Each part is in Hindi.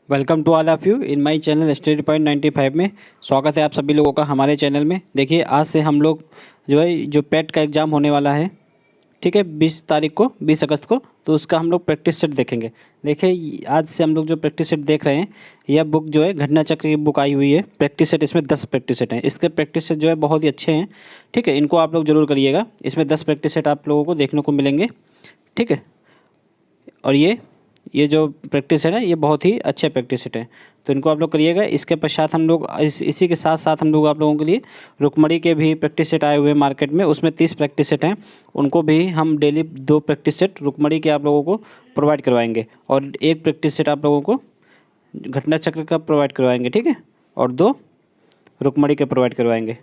Welcome to all of you in my channel study point 95 में। स्वागत है आप सभी लोगों का हमारे चैनल में। देखिए आज से हम लोग जो पेट का एग्ज़ाम होने वाला है, ठीक है, 20 तारीख को, 20 अगस्त को, तो उसका हम लोग प्रैक्टिस सेट देखेंगे। देखिए आज से हम लोग जो प्रैक्टिस सेट देख रहे हैं, यह बुक जो है घटना चक्र की बुक आई हुई है। प्रैक्टिस सेट इसमें 10 प्रैक्टिस सेट हैं। इसके प्रैक्टिस सेट जो है बहुत ही अच्छे हैं, ठीक है, इनको आप लोग ज़रूर करिएगा। इसमें 10 प्रैक्टिस सेट आप लोगों को देखने को मिलेंगे, ठीक है। और ये जो प्रैक्टिस है ना, ये बहुत ही अच्छे प्रैक्टिस सेट हैं, तो इनको आप लोग करिएगा। इसके पश्चात हम लोग इसी के साथ साथ हम लोग आप लोगों के लिए रुक्मणी के भी प्रैक्टिस सेट आए हुए हैं मार्केट में। उसमें 30 प्रैक्टिस सेट हैं, उनको भी हम डेली 2 प्रैक्टिस सेट रुक्मणी के आप लोगों को प्रोवाइड करवाएंगे, और 1 प्रैक्टिस सेट आप लोगों को घटना चक्र का प्रोवाइड करवाएंगे, ठीक है, और 2 रुक्मणी के प्रोवाइड करवाएंगे।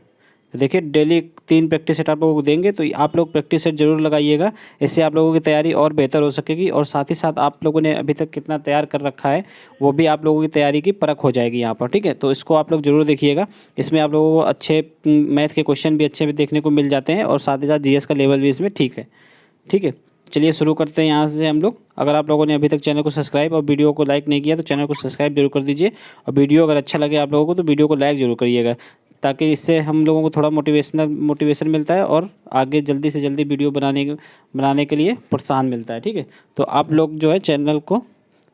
तो देखिए डेली 3 प्रैक्टिस सेट आप लोगों को देंगे, तो आप लोग प्रैक्टिस सेट जरूर लगाइएगा। इससे आप लोगों की तैयारी और बेहतर हो सकेगी, और साथ ही साथ आप लोगों ने अभी तक कितना तैयार कर रखा है वो भी आप लोगों की तैयारी की परख हो जाएगी यहाँ पर, ठीक है। तो इसको आप लोग जरूर देखिएगा। इसमें आप लोगों को अच्छे मैथ के क्वेश्चन भी अच्छे भी देखने को मिल जाते हैं, और साथ ही साथ जीएस का लेवल भी इसमें ठीक है, ठीक है। चलिए शुरू करते हैं यहाँ से हम लोग। अगर आप लोगों ने अभी तक चैनल को सब्सक्राइब और वीडियो को लाइक नहीं किया तो चैनल को सब्सक्राइब जरूर कर दीजिए, और वीडियो अगर अच्छा लगे आप लोगों को तो वीडियो को लाइक जरूर करिएगा, ताकि इससे हम लोगों को थोड़ा मोटिवेशन मिलता है, और आगे जल्दी से जल्दी वीडियो बनाने के लिए प्रोत्साहन मिलता है, ठीक है। तो आप लोग जो है चैनल को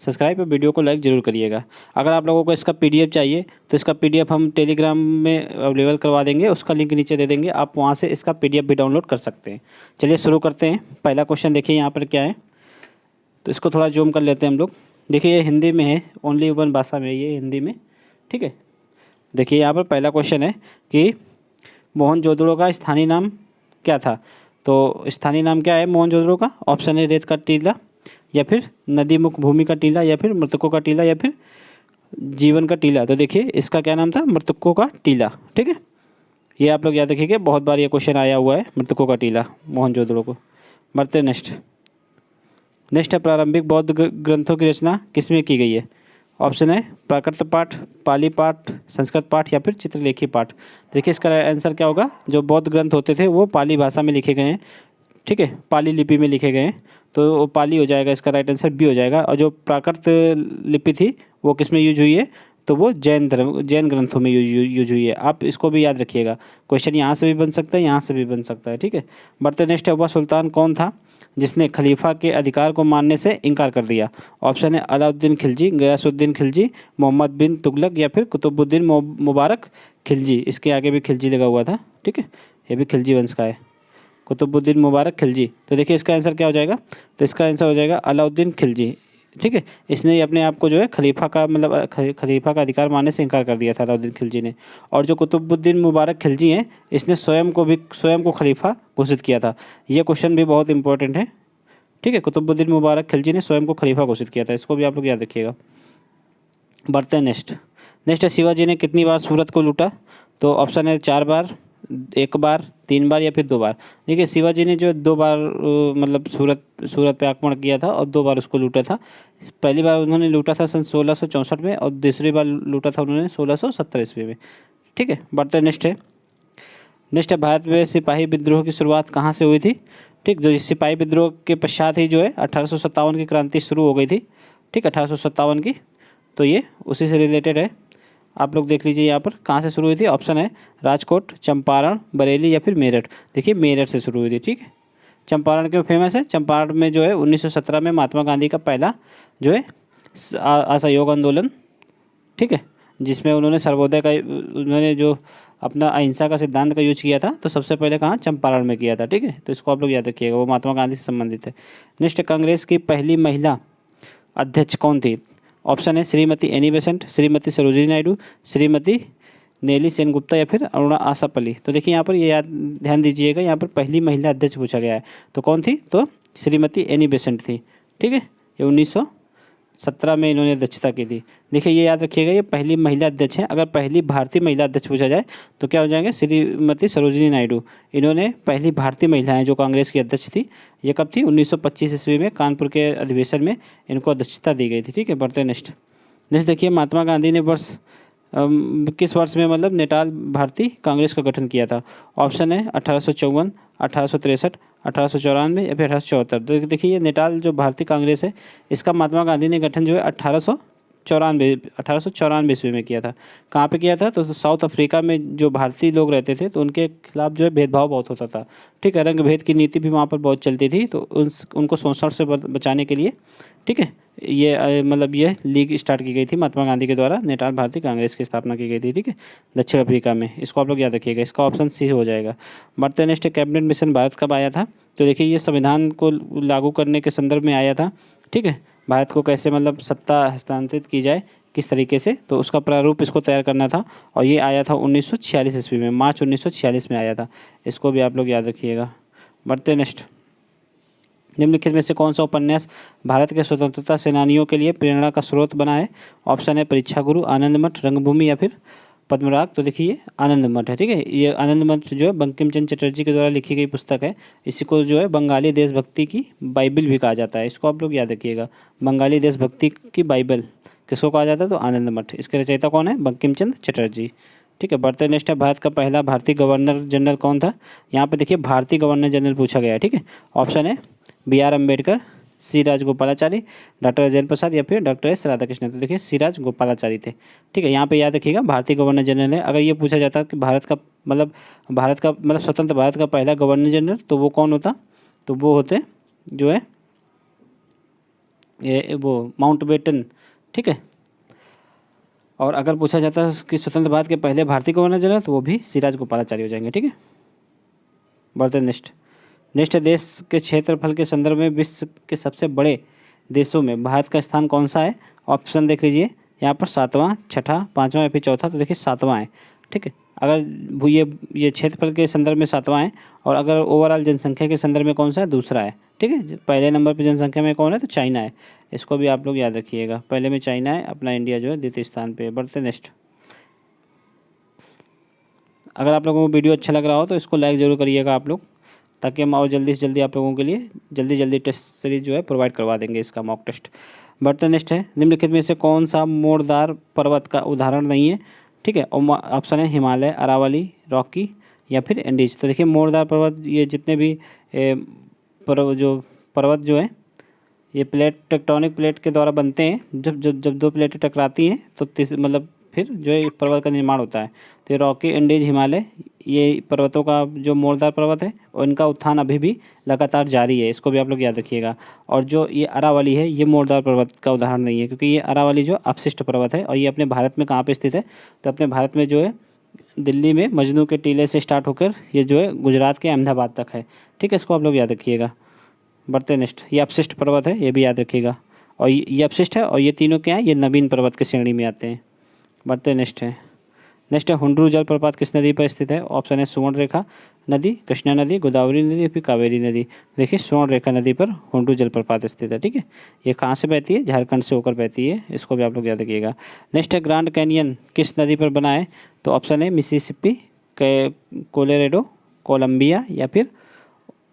सब्सक्राइब और वीडियो को लाइक ज़रूर करिएगा। अगर आप लोगों को इसका पीडीएफ चाहिए तो इसका पीडीएफ हम टेलीग्राम में अवेलेबल करवा देंगे, उसका लिंक नीचे दे देंगे, आप वहाँ से इसका पीडीएफ भी डाउनलोड कर सकते हैं। चलिए शुरू करते हैं। पहला क्वेश्चन देखिए यहाँ पर क्या है, तो इसको थोड़ा जूम कर लेते हैं हम लोग। देखिए ये हिंदी में है, ओनली वन भाषा में, ये हिंदी में, ठीक है। देखिए यहाँ पर पहला क्वेश्चन है कि मोहनजोदड़ो का स्थानीय नाम क्या था। तो स्थानीय नाम क्या है मोहनजोदड़ो का? ऑप्शन है रेत का टीला, या फिर नदी मुख भूमि का टीला, या फिर मृतकों का टीला, या फिर जीवन का टीला। तो देखिए इसका क्या नाम था? मृतकों का टीला, ठीक है। ये आप लोग याद रखिएगा, बहुत बार ये क्वेश्चन आया हुआ है, मृतकों का टीला मोहनजोदड़ो को। बढ़ते नेक्स्ट है प्रारंभिक बौद्ध ग्रंथों की रचना किसमें की गई है? ऑप्शन है प्राकृत पाठ, पाली पाठ, संस्कृत पाठ, या फिर चित्रलेखी पाठ। देखिए इसका आंसर क्या होगा? जो बौद्ध ग्रंथ होते थे वो पाली भाषा में लिखे गए हैं, ठीक है, पाली लिपि में लिखे गए हैं, तो वो पाली हो जाएगा, इसका राइट आंसर बी हो जाएगा। और जो प्राकृत लिपि थी वो किस में यूज हुई है? तो वो जैन ग्रंथों में यूज हुई है। आप इसको भी याद रखिएगा, क्वेश्चन यहाँ से भी बन सकता है, यहाँ से भी बन सकता है, ठीक है। बढ़ते नेक्स्ट है, वह सुल्तान कौन था जिसने खलीफा के अधिकार को मानने से इनकार कर दिया? ऑप्शन है अलाउद्दीन खिलजी, गयासुद्दीन खिलजी, मोहम्मद बिन तुगलक, या फिर कुतुबुद्दीन मुबारक खिलजी। इसके आगे भी खिलजी लगा हुआ था, ठीक है, ये भी खिलजी वंश का है, कुतुबुद्दीन मुबारक खिलजी। तो देखिए इसका आंसर क्या हो जाएगा? तो इसका आंसर हो जाएगा अलाउद्दीन खिलजी, ठीक है। इसने अपने आप को जो है खलीफा का मतलब खलीफा का अधिकार मानने से इनकार कर दिया था अलाउद्दीन खिलजी ने। और जो कुतुबुद्दीन मुबारक खिलजी हैं, इसने स्वयं को खलीफा घोषित किया था। ये क्वेश्चन भी बहुत इंपॉर्टेंट है, ठीक है। कुतुबुद्दीन मुबारक खिलजी ने स्वयं को खलीफा घोषित किया था, इसको भी आप लोग याद रखिएगा। बढ़ते हैं नेक्स्ट है, शिवाजी ने कितनी बार सूरत को लूटा? तो ऑप्शन है 4 बार, 1 बार, 3 बार, या फिर 2 बार। देखिए शिवाजी ने जो 2 बार मतलब सूरत पे आक्रमण किया था, और 2 बार उसको लूटा था। पहली बार उन्होंने लूटा था सन 1664 में, और दूसरी बार लूटा था उन्होंने 1670 ईस्वी में, ठीक है। बढ़ते नेक्स्ट है, भारत में सिपाही विद्रोह की शुरुआत कहाँ से हुई थी? ठीक, जो सिपाही विद्रोह के पश्चात ही जो है 1857 की क्रांति शुरू हो गई थी, ठीक, 1857 की। तो ये उसी से रिलेटेड है, आप लोग देख लीजिए यहाँ पर कहाँ से शुरू हुई थी। ऑप्शन है राजकोट, चंपारण, बरेली, या फिर मेरठ। देखिए मेरठ से शुरू हुई थी, ठीक है। चंपारण क्यों फेमस है? चंपारण में जो है 1917 में महात्मा गांधी का पहला जो है असहयोग आंदोलन, ठीक है, जिसमें उन्होंने उन्होंने जो अपना अहिंसा का सिद्धांत का यूज किया था, तो सबसे पहले कहाँ? चंपारण में किया था, ठीक है। तो इसको आप लोग याद रखिएगा, वो महात्मा गांधी से संबंधित है। नेक्स्ट, कांग्रेस की पहली महिला अध्यक्ष कौन थी? ऑप्शन है श्रीमती एनी बेसेंट, श्रीमती सरोजिनी नायडू, श्रीमती नेली सेनगुप्ता, या फिर अरुणा आसापल्ली। तो देखिए यहाँ पर ये ध्यान दीजिएगा, यहाँ पर पहली महिला अध्यक्ष पूछा गया है, तो कौन थी? तो श्रीमती एनी बेसेंट थी, ठीक है। ये 1917 में इन्होंने अध्यक्षता की थी। देखिए ये याद रखिएगा, ये पहली महिला अध्यक्ष हैं। अगर पहली भारतीय महिला अध्यक्ष पूछा जाए तो क्या हो जाएंगे? श्रीमती सरोजिनी नायडू। इन्होंने पहली भारतीय महिला हैं जो कांग्रेस की अध्यक्ष थी। ये कब थी? 1925 ईस्वी में कानपुर के अधिवेशन में इनको अध्यक्षता दी गई थी, ठीक है। बढ़ते नेक्स्ट देखिए, महात्मा गांधी ने किस वर्ष में मतलब नेटाल भारतीय कांग्रेस का गठन किया था? ऑप्शन है 1854, 1863, 1894, या फिर 1874। तो देखिए ये नेटाल जो भारतीय कांग्रेस है, इसका महात्मा गांधी ने गठन जो है 1854 1894 ईस्वी में किया था। कहाँ पे किया था? तो साउथ अफ्रीका में जो भारतीय लोग रहते थे तो उनके खिलाफ जो है भेदभाव बहुत होता था। ठीक है, रंग भेद की नीति भी वहाँ पर बहुत चलती थी, तो उनको शोषण से बचाने के लिए, ठीक है, ये मतलब ये लीग स्टार्ट की गई थी महात्मा गांधी के द्वारा। नेटाल भारतीय कांग्रेस की स्थापना की गई थी, ठीक है, दक्षिण अफ्रीका में। इसको आप लोग याद रखिएगा, इसका ऑप्शन सी हो जाएगा। बढ़ते नेक्स्ट, कैबिनेट मिशन भारत कब आया था? तो देखिए ये संविधान को लागू करने के संदर्भ में आया था, ठीक है। भारत को कैसे मतलब सत्ता हस्तांतरित की जाए, किस तरीके से, तो उसका प्रारूप इसको तैयार करना था, और ये आया था 1946 ईस्वी में, मार्च 1946 में आया था। इसको भी आप लोग याद रखिएगा। बढ़ते नेक्स्ट, निम्नलिखित में से कौन सा उपन्यास भारत के स्वतंत्रता सेनानियों के लिए प्रेरणा का स्रोत बना है? ऑप्शन है परीक्षा गुरु, आनंद मठ, रंगभूमि या फिर पद्मराग। तो देखिए आनंद मठ है, ठीक है। ये आनंद मठ जो है बंकिम चंद्र चटर्जी के द्वारा लिखी गई पुस्तक है। इसी को जो है बंगाली देशभक्ति की बाइबल भी कहा जाता है। इसको आप लोग याद रखिएगा, बंगाली देशभक्ति की बाइबल किसको कहा जाता है? तो आनंद मठ। इसके रचयिता कौन है? बंकिम चंद्र चटर्जी, ठीक है। बढ़ते नेक्स्ट है, भारत का पहला भारतीय गवर्नर जनरल कौन था? यहाँ पे देखिए भारतीय गवर्नर जनरल पूछा गया है, ठीक है। ऑप्शन है B.R. अम्बेडकर, सी राजगोपालाचारी, डॉक्टर राजेंद्र प्रसाद या फिर डॉक्टर एस राधाकृष्णन। तो देखिए सी राजगोपालाचारी थे, ठीक है। यहाँ पे याद रखिएगा भारतीय गवर्नर जनरल है। अगर ये पूछा जाता कि भारत का मतलब स्वतंत्र भारत का पहला गवर्नर जनरल, तो वो कौन होता? तो वो होते जो है ये वो माउंटबेटन, ठीक है। और अगर पूछा जाता कि स्वतंत्र भारत के पहले भारतीय गवर्नर जनरल, तो वो भी सी राजगोपालाचारी हो जाएंगे, ठीक है। बढ़ते नेक्स्ट देश के क्षेत्रफल के संदर्भ में विश्व के सबसे बड़े देशों में भारत का स्थान कौन सा है? ऑप्शन देख लीजिए यहाँ पर, 7वां, छठा, 5वां या फिर चौथा। तो देखिए 7वां है, ठीक है। अगर ये क्षेत्रफल के संदर्भ में 7वां है, और अगर ओवरऑल जनसंख्या के संदर्भ में कौन सा है? दूसरा है, ठीक है। पहले नंबर पर जनसंख्या में कौन है? तो चाइना है। इसको भी आप लोग याद रखिएगा, पहले में चाइना है, अपना इंडिया जो है द्वितीय स्थान पे। बढ़ते नेक्स्ट, अगर आप लोगों को वीडियो अच्छा लग रहा हो तो इसको लाइक ज़रूर करिएगा आप लोग, ताकि हम और जल्दी से जल्दी आप लोगों के लिए जल्दी टेस्ट सीरीज जो है प्रोवाइड करवा देंगे, इसका मॉक टेस्ट। बढ़ते नेक्स्ट है, निम्नलिखित में से कौन सा मोड़दार पर्वत का उदाहरण नहीं है? ठीक है, ऑप्शन है हिमालय, अरावली, रॉकी या फिर एंडीज। तो देखिए मोड़दार पर्वत, ये जितने भी पर्वत जो है ये प्लेट, टेक्टोनिक प्लेट के द्वारा बनते हैं। जब दो प्लेटें टकराती हैं तो मतलब फिर जो है पर्वत का निर्माण होता है। तो ये रॉकी, एंडीज, हिमालय, ये पर्वतों का जो मोड़दार पर्वत है, और इनका उत्थान अभी भी लगातार जारी है। इसको भी आप लोग याद रखिएगा। और जो ये अरावली है, ये मोड़दार पर्वत का उदाहरण नहीं है, क्योंकि ये अरावली जो अपशिष्ट पर्वत है, और ये अपने भारत में कहाँ पे स्थित है? तो अपने भारत में जो है दिल्ली में मजनू के टीले से स्टार्ट होकर ये जो है गुजरात के अहमदाबाद तक है, ठीक है। इसको आप लोग याद रखिएगा। बढ़ते नेक्स्ट, ये अपशिष्ट पर्वत है, ये भी याद रखिएगा। और ये अपशिष्ट है, और ये तीनों क्या है? ये नवीन पर्वत की श्रेणी में आते हैं। बढ़ते नेक्स्ट है, हुंड्रू जलप्रपात किस नदी पर स्थित है? ऑप्शन है सुवर्णरेखा नदी, कृष्णा नदी, गोदावरी नदी या फिर कावेरी नदी। देखिए सुवर्णरेखा नदी पर हुंड्रू जलप्रपात स्थित है, ठीक है। ये कहाँ से बहती है? झारखंड से होकर बहती है। इसको भी आप लोग याद रखिएगा। नेक्स्ट है, ग्रांड कैनियन किस नदी पर बना है? तो ऑप्शन है मिसिसिपी, कोलोराडो, कोलंबिया या फिर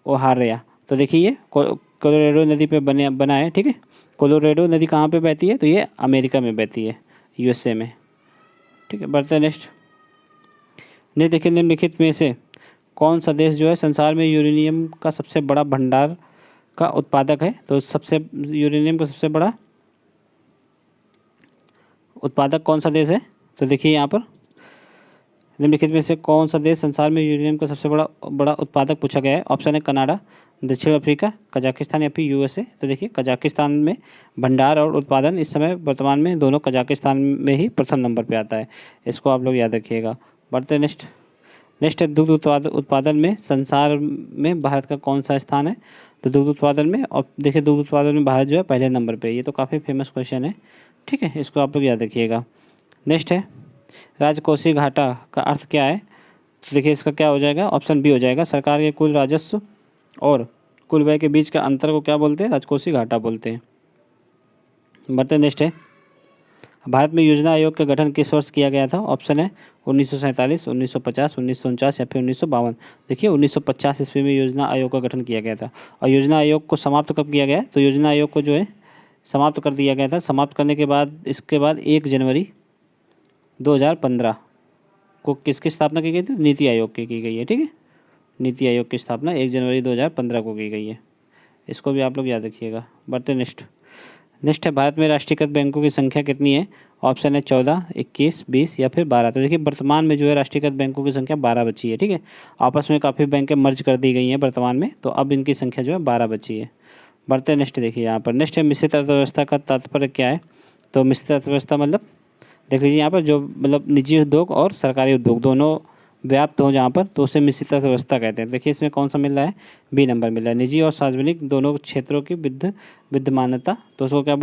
ओहारा। तो देखिए ये कोलोराडो नदी पे बना है, ठीक है। कोलोराडो नदी कहाँ पे बहती है? तो ये अमेरिका में बहती है, USA में, ठीक है। बढ़ते नेक्स्ट, देखिए निम्नलिखित में से कौन सा देश जो है संसार में यूरेनियम का सबसे बड़ा भंडार का उत्पादक है? तो यूरेनियम का सबसे बड़ा उत्पादक कौन सा देश है? तो देखिए यहाँ पर निम्नलिखित में से कौन सा देश संसार में यूरेनियम का सबसे बड़ा उत्पादक पूछा गया है? ऑप्शन है कनाडा, दक्षिण अफ्रीका, कजाकिस्तान या फिर USA। तो देखिए कजाकिस्तान में भंडार और उत्पादन इस समय वर्तमान में दोनों कजाकिस्तान में ही प्रथम नंबर पे आता है। इसको आप लोग याद रखिएगा। बढ़ते नेक्स्ट है, दुग्ध उत्पादन में संसार में भारत का कौन सा स्थान है? तो दुग्ध उत्पादन में, और देखिए दुग्ध उत्पादन में भारत जो है पहले नंबर पर। ये तो काफ़ी फेमस क्वेश्चन है, ठीक है। इसको आप लोग याद रखिएगा। नेक्स्ट है, राजकोषीय घाटा का अर्थ क्या है? तो देखिए इसका क्या हो जाएगा? ऑप्शन बी हो जाएगा, सरकार के कुल राजस्व और कुल व्यय के बीच का अंतर को क्या बोलते हैं? राजकोषीय घाटा बोलते हैं। बढ़ते नेक्स्ट है, भारत में योजना आयोग का गठन किस वर्ष किया गया था? ऑप्शन है 1947, 1950, 1949 या फिर 1952। देखिए 1950 ईस्वी में योजना आयोग का गठन किया गया था। और योजना आयोग को समाप्त कब किया गया? तो योजना आयोग को जो है समाप्त कर दिया गया था। समाप्त करने के बाद इसके बाद 1 जनवरी 2015 को किसकी स्थापना की गई थी? नीति आयोग की गई है, ठीक है। नीति आयोग की स्थापना 1 जनवरी 2015 को की गई है। इसको भी आप लोग याद रखिएगा। बढ़ते नेक्स्ट, नेक्स्ट है भारत में राष्ट्रीयकृत बैंकों की संख्या कितनी है? ऑप्शन है 14, 21, 20 या फिर 12। तो देखिए वर्तमान में जो है राष्ट्रीयकृत बैंकों की संख्या 12 बची है। ठीक है, आपस में काफ़ी बैंकें मर्ज कर दी गई हैं वर्तमान में, तो अब इनकी संख्या जो है 12 बची है। बढ़ते नेक्स्ट देखिए यहाँ पर। नेक्स्ट है मिश्रित अर्थव्यवस्था का तात्पर्य क्या है? तो मिश्रित अर्थव्यवस्था मतलब देख लीजिए यहाँ पर जो मतलब निजी उद्योग और सरकारी उद्योग दोनों व्याप्त हो जहाँ पर, तो उसे मिश्रित अर्थव्यवस्था कहते हैं। देखिए इसमें कौन सा मिल रहा है? बी नंबर मिल रहा है, निजी और सार्वजनिक दोनों क्षेत्रों की विद्यमानता, तो उसको क्या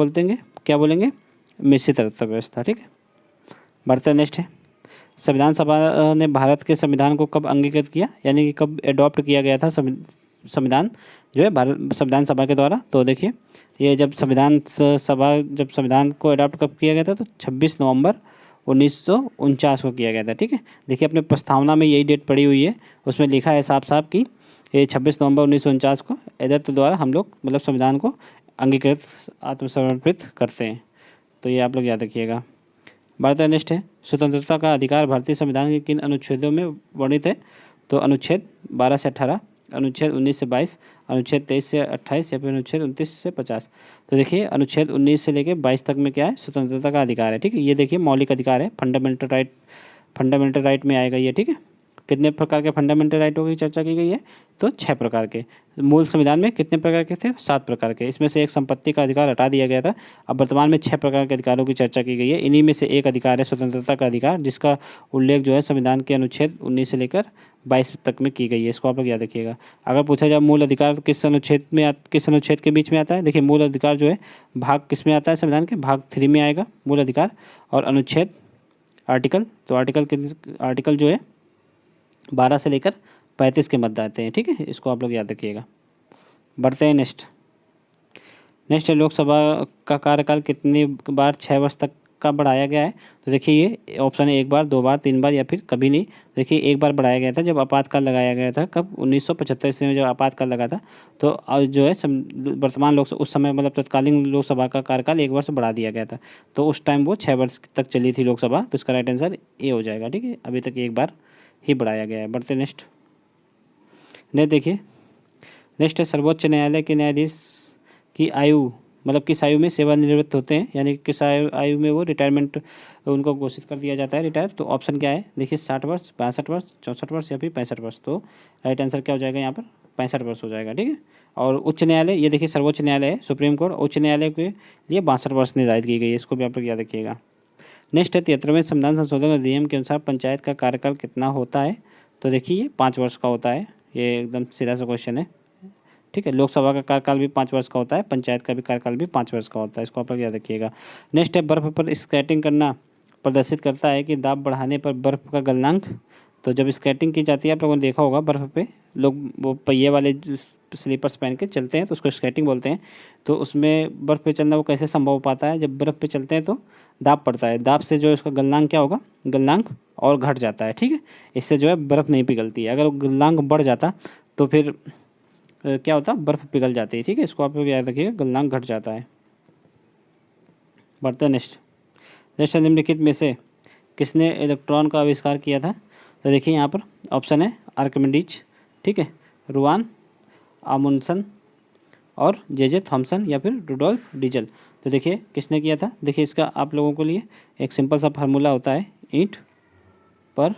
बोलेंगे? मिश्रित अर्थव्यवस्था। ठीक है, बढ़ते नेक्स्ट है। संविधान सभा ने भारत के संविधान को कब अंगीकृत किया, यानी कि कब एडॉप्ट किया गया था संविधान जो है भारत संविधान सभा के द्वारा? तो देखिए ये जब संविधान को अडॉप्ट कब किया गया था, तो 26 नवंबर 1949 को किया गया था। ठीक है, देखिए अपने प्रस्तावना में यही डेट पड़ी हुई है, उसमें लिखा है साफ साफ कि ये 26 नवंबर 1949 को एडॉप्ट द्वारा हम लोग मतलब संविधान को अंगीकृत आत्मसमर्पित करते हैं। तो ये आप लोग याद रखिएगा। भारत नेक्स्ट है। स्वतंत्रता का अधिकार भारतीय संविधान के किन अनुच्छेदों में वर्णित है? तो अनुच्छेद 12 से 18, अनुच्छेद 19 से 22, अनुच्छेद 23 से 28 या फिर अनुच्छेद 29 से 50। तो देखिए अनुच्छेद 19 से लेकर 22 तक में क्या है? स्वतंत्रता का अधिकार है। ठीक है, ये देखिए मौलिक अधिकार है, फंडामेंटल राइट में आएगा ये। ठीक है, कितने प्रकार के फंडामेंटल राइटों की चर्चा की गई है? तो 6 प्रकार के। मूल संविधान में कितने प्रकार के थे? 7 प्रकार के। इसमें से एक संपत्ति का अधिकार हटा दिया गया था। अब वर्तमान में 6 प्रकार के अधिकारों की चर्चा की गई है। इन्हीं में से एक अधिकार है स्वतंत्रता का अधिकार, जिसका उल्लेख जो है संविधान के अनुच्छेद 19 से लेकर 22 तक में की गई है। इसको आप लोग याद रखिएगा। अगर पूछा जाए मूल अधिकार किस अनुच्छेद के बीच में आता है? देखिए मूल अधिकार जो है भाग किस में आता है? संविधान के भाग 3 में आएगा मूल अधिकार। और अनुच्छेद आर्टिकल, तो आर्टिकल जो है 12 से लेकर 35 के मध्य आते हैं। ठीक है, इसको आप लोग याद रखिएगा। बढ़ते हैं नेक्स्ट है लोकसभा का कार्यकाल कितनी बार 6 वर्ष तक का बढ़ाया गया है? तो देखिए ये ऑप्शन है 1 बार, 2 बार, 3 बार या फिर कभी नहीं। देखिए 1 बार बढ़ाया गया था जब आपातकाल लगाया गया था। कब? 1975 ईस्वी में जब आपातकाल लगा था। तो जो है वर्तमान लोकसभा उस समय मतलब तत्कालीन लोकसभा का कार्यकाल 1 वर्ष बढ़ा दिया गया था, तो उस टाइम वो 6 वर्ष तक चली थी लोकसभा। तो इसका राइट आंसर ए हो जाएगा। ठीक है, अभी तक 1 बार ही बढ़ाया गया है। बढ़ते नेक्स्ट देखिए। नेक्स्ट है सर्वोच्च न्यायालय के न्यायाधीश की आयु मतलब किस आयु में सेवानिवृत्त होते हैं, यानी किस आयु में वो रिटायरमेंट उनको घोषित कर दिया जाता है रिटायर? तो ऑप्शन क्या है? देखिए 60 वर्ष, 62 वर्ष, 64 वर्ष या फिर 65 वर्ष। तो राइट आंसर क्या हो जाएगा यहाँ पर? 65 वर्ष हो जाएगा। ठीक है, और उच्च न्यायालय, ये देखिए सर्वोच्च न्यायालय है सुप्रीम कोर्ट, उच्च न्यायालय के लिए 62 वर्ष निर्धारित की गई है। इसको भी आप लोग याद रखिएगा। नेक्स्ट है 73वें संविधान संशोधन अधिनियम के अनुसार पंचायत का कार्यकाल कितना होता है? तो देखिए ये 5 वर्ष का होता है। ये एकदम सीधा सा क्वेश्चन है। ठीक है, लोकसभा का कार्यकाल भी 5 वर्ष का होता है, पंचायत का भी कार्यकाल भी 5 वर्ष का होता है। इसको आप लोग याद रखिएगा। नेक्स्ट है बर्फ पर स्केटिंग करना प्रदर्शित करता है कि दाब बढ़ाने पर बर्फ का गलनांक। तो जब स्केटिंग की जाती है, आप लोगों ने देखा होगा बर्फ पे लोग वो पहिए वाले स्लीपर्स पहन के चलते हैं, तो उसको स्केटिंग बोलते हैं। तो उसमें बर्फ़ पे चलना वो कैसे संभव हो पाता है? जब बर्फ़ पे चलते हैं तो दाब पड़ता है, दाब से जो है उसका गलनांक क्या होगा? गलनांक और घट जाता है। ठीक है, इससे जो है बर्फ़ नहीं पिघलती है। अगर गलनांक बढ़ जाता तो फिर क्या होता? बर्फ़ पिघल जाती है। ठीक है, इसको आप लोग याद रखिएगा, गलनांक घट जाता है। बढ़ते हैं नेक्स्ट निम्नलिखित में से किसने इलेक्ट्रॉन का आविष्कार किया था? तो देखिए यहाँ पर ऑप्शन है आर्किमिडीज, ठीक है, रुआन, आमुंडसन और जे थॉमसन या फिर रुडोल्फ डीजल। तो देखिए किसने किया था? देखिए इसका आप लोगों के लिए एक सिंपल सा फार्मूला होता है, ईंट पर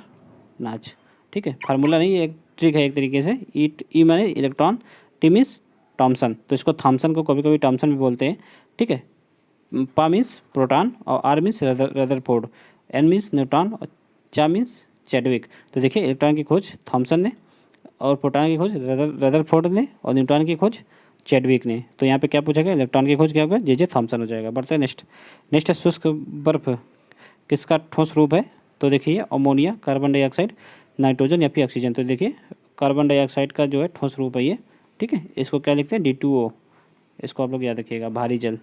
नाच। ठीक है, फार्मूला नहीं, एक ट्रिक है एक तरीके से। ई माने इलेक्ट्रॉन, टी मीन्स थॉमसन, तो इसको थॉमसन को कभी कभी थॉमसन भी बोलते हैं। ठीक है, पा मीन्स प्रोटॉन और R means Rutherford, N means neutron और चा मीन्स चैडविक। तो देखिए इलेक्ट्रॉन की खोज थॉमसन ने और प्रोटॉन की खोज रदरफोर्ड ने और न्यूट्रॉन की खोज चैडविक ने। तो यहाँ पे क्या पूछा गया? इलेक्ट्रॉन की खोज क्या होगा? जे थॉमसन हो जाएगा। बढ़ते हैं नेक्स्ट है शुष्क बर्फ किसका ठोस रूप है? तो देखिए अमोनिया, कार्बन डाइऑक्साइड, नाइट्रोजन या फिर ऑक्सीजन। तो देखिए कार्बन डाइऑक्साइड का जो है ठोस रूप है ये। ठीक है, इसको क्या लिखते हैं? D2O। इसको आप लोग याद रखिएगा, भारी जल,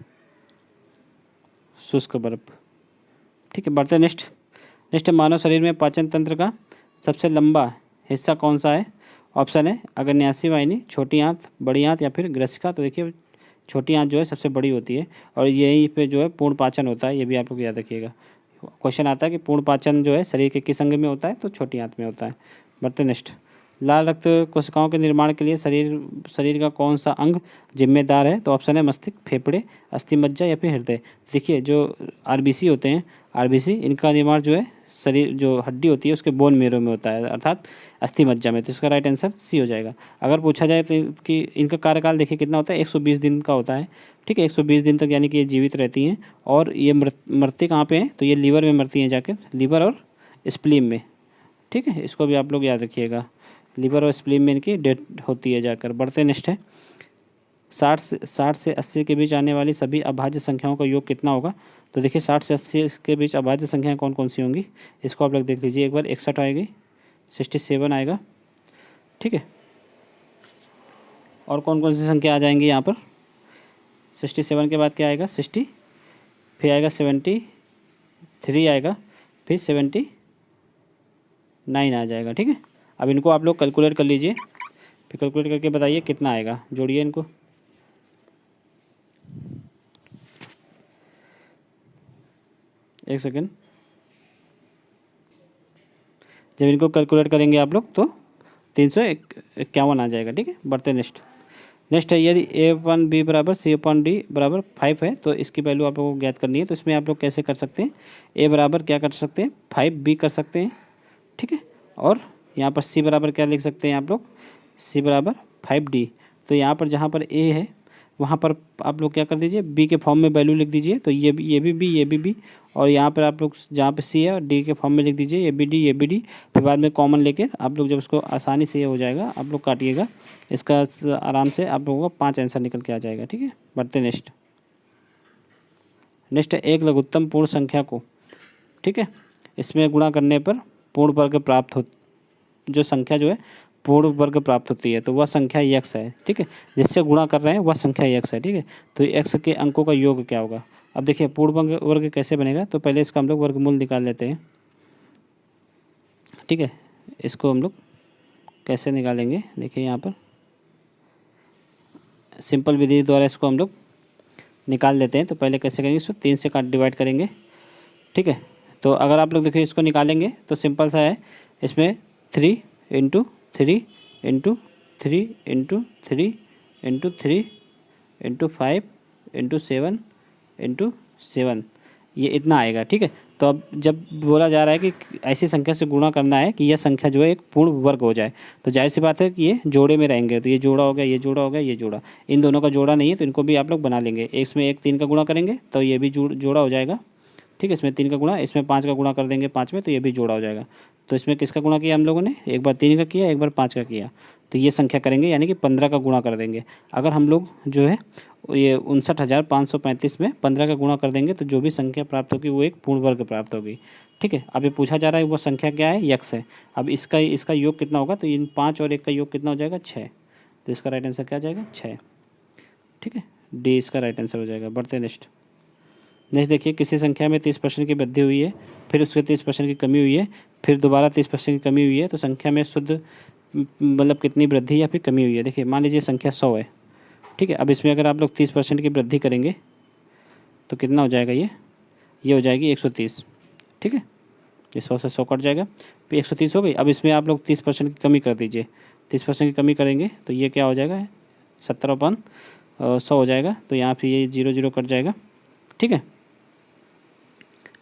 शुष्क बर्फ। ठीक है, बढ़ते हैं नेक्स्ट है मानव शरीर में पाचन तंत्र का सबसे लंबा हिस्सा कौन सा है? ऑप्शन है अग्न्याशयी वाहिनी, छोटी आंत, बड़ी आंत या फिर ग्रसिका। तो देखिए छोटी आंत जो है सबसे बड़ी होती है और यहीं पे जो है पूर्ण पाचन होता है। ये भी आप लोग याद रखिएगा, क्वेश्चन आता है कि पूर्ण पाचन जो है शरीर के किस अंग में होता है? तो छोटी आंत में होता है। बढ़ते नेक्स्ट लाल रक्त कोशिकाओं के निर्माण के लिए शरीर का कौन सा अंग जिम्मेदार है? तो ऑप्शन है मस्तिष्क, फेफड़े, अस्थि मज्जा या फिर हृदय। देखिए जो आरबीसी होते हैं, आरबीसी इनका निर्माण जो है शरीर जो हड्डी होती है उसके बोन मेरो में होता है, अर्थात अस्थि मज्जा में। तो इसका राइट आंसर सी हो जाएगा। अगर पूछा जाए तो कि इनका कार्यकाल देखिए कितना होता है, 120 दिन का होता है। ठीक है, 120 दिन तक यानी कि ये जीवित रहती हैं। और ये मरती कहाँ पे हैं? तो ये लीवर में मरती हैं जाकर, लीवर और स्प्लीन में। ठीक है, इसको भी आप लोग याद रखिएगा, लीवर और स्प्लीन में इनकी डेथ होती है जाकर। बढ़ते नेक्स्ट है, 60 से 80 के बीच आने वाली सभी अभाज्य संख्याओं का योग कितना होगा? तो देखिए 60 से 80 के बीच अभाज्य संख्याएं कौन कौन सी होंगी, इसको आप लोग देख लीजिए एक बार। 61 आएगी, 67 आएगा। ठीक है, और कौन कौन सी संख्या आ जाएंगी यहाँ पर? 67 के बाद क्या आएगा? 60, फिर आएगा 73 आएगा, फिर 79 आ जाएगा। ठीक है, अब इनको आप लोग कैलकुलेट कर लीजिए, फिर कैलकुलेट करके बताइए कितना आएगा, जोड़िए इनको। एक सेकेंड, जब इनको कैलकुलेट करेंगे आप लोग तो 351 आ जाएगा। ठीक है, बढ़ते नेक्स्ट है, यदि A/B बराबर C/D बराबर 5 है तो इसकी वैल्यू आप लोगों को ज्ञात करनी है। तो इसमें आप लोग कैसे कर सकते हैं? A बराबर क्या कर सकते हैं? 5B कर सकते हैं। ठीक है, और यहाँ पर C बराबर क्या लिख सकते हैं आप लोग? C बराबर 5D। तो यहाँ पर जहाँ पर A है वहाँ पर आप लोग क्या कर दीजिए, B के फॉर्म में वैल्यू लिख दीजिए। तो ये भी B, ये भी B, और यहाँ पर आप लोग जहाँ पे C है और D के फॉर्म में लिख दीजिए ये भी D, ये भी D। फिर बाद में कॉमन लेके आप लोग जब इसको आसानी से ये हो जाएगा, आप लोग काटिएगा इसका आराम से, आप लोगों को 5 आंसर निकल के आ जाएगा। ठीक है, बढ़ते नेक्स्ट है, एक लघुत्तम पूर्ण संख्या को, ठीक है, इसमें गुणा करने पर पूर्ण वर्ग प्राप्त हो, जो संख्या जो है पूर्ण वर्ग प्राप्त होती है तो वह संख्या x है। ठीक है, जिससे गुणा कर रहे हैं वह संख्या x है। ठीक है, तो x के अंकों का योग क्या होगा? अब देखिए पूर्ण वर्ग कैसे बनेगा, तो पहले इसका हम लोग वर्गमूल निकाल लेते हैं। ठीक है, इसको हम लोग कैसे निकालेंगे, देखिए यहाँ पर सिंपल विधि द्वारा इसको हम लोग निकाल लेते हैं। तो पहले कैसे करेंगे, इसको 3 से डिवाइड करेंगे। ठीक है, तो अगर आप लोग देखिए इसको निकालेंगे तो सिंपल सा है, इसमें 3 into 3 into 3 into 3 into 3 into 5 into 7 into 7, ये इतना आएगा। ठीक है, तो अब जब बोला जा रहा है कि ऐसी संख्या से गुणा करना है कि यह संख्या जो है एक पूर्ण वर्ग हो जाए, तो जाहिर सी बात है कि ये जोड़े में रहेंगे। तो ये जोड़ा हो गया, ये जोड़ा हो गया, ये जोड़ा, इन दोनों का जोड़ा नहीं है तो इनको भी आप लोग बना लेंगे। इसमें एक 3 का गुणा करेंगे तो ये भी जोड़ा हो जाएगा। ठीक है, इसमें 3 का गुणा, इसमें 5 का गुणा कर देंगे 5 में, तो ये भी जोड़ा हो जाएगा। तो इसमें किसका गुणा किया हम लोगों ने? एक बार 3 का किया, एक बार 5 का किया, तो ये संख्या करेंगे यानी कि 15 का गुणा कर देंगे। अगर हम लोग जो है ये 59,535 में 15 का गुणा कर देंगे तो जो भी संख्या प्राप्त होगी वो एक पूर्ण वर्ग प्राप्त होगी। ठीक है, अब ये पूछा जा रहा है वो संख्या क्या है? x है। अब इसका योग कितना होगा? तो इन 5 और 1 का योग कितना हो जाएगा? 6। तो इसका राइट आंसर क्या आ जाएगा? 6। ठीक है, डी इसका राइट आंसर हो जाएगा। बढ़ते नेक्स्ट देखिए, किसी संख्या में 30% की वृद्धि हुई है, फिर उसके 30% की कमी हुई है, फिर दोबारा 30% की कमी हुई है, तो संख्या में शुद्ध मतलब कितनी वृद्धि या फिर कमी हुई है? देखिए मान लीजिए संख्या 100 है। ठीक है, अब इसमें अगर आप लोग 30% की वृद्धि करेंगे तो कितना हो जाएगा? ये हो जाएगी 130। ठीक है, ये 100 से 100 कट जाएगा, फिर 130 हो गई। अब इसमें आप लोग 30% की कमी कर दीजिए, 30% की कमी करेंगे तो ये क्या हो जाएगा? 70/100 हो जाएगा। तो यहाँ फिर ये 0 0 कट जाएगा। ठीक है,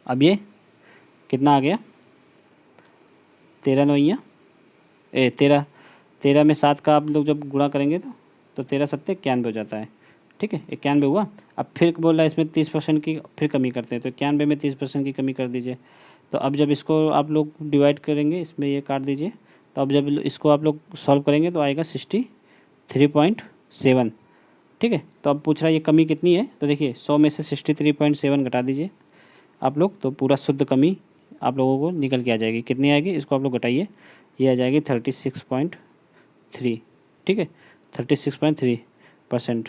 अब ये कितना आ गया? 13 9 13 में 7 का आप लोग जब गुणा करेंगे तो 13 7 91 हो जाता है। ठीक है, 91 हुआ। अब फिर बोल रहा है इसमें 30% की फिर कमी करते हैं, तो 91 में 30% की कमी कर दीजिए। तो अब जब इसको आप लोग डिवाइड करेंगे, इसमें ये काट दीजिए, तो अब जब इसको आप लोग सॉल्व करेंगे तो आएगा 63.7। ठीक है, तो अब पूछ रहा है ये कमी कितनी है, तो देखिए 100 में से 63.7 घटा दीजिए आप लोग, तो पूरा शुद्ध कमी आप लोगों को निकल के आ जाएगी। कितनी आएगी इसको आप लोग घटाइए, ये आ जाएगी 36.3। ठीक है, 36.3%।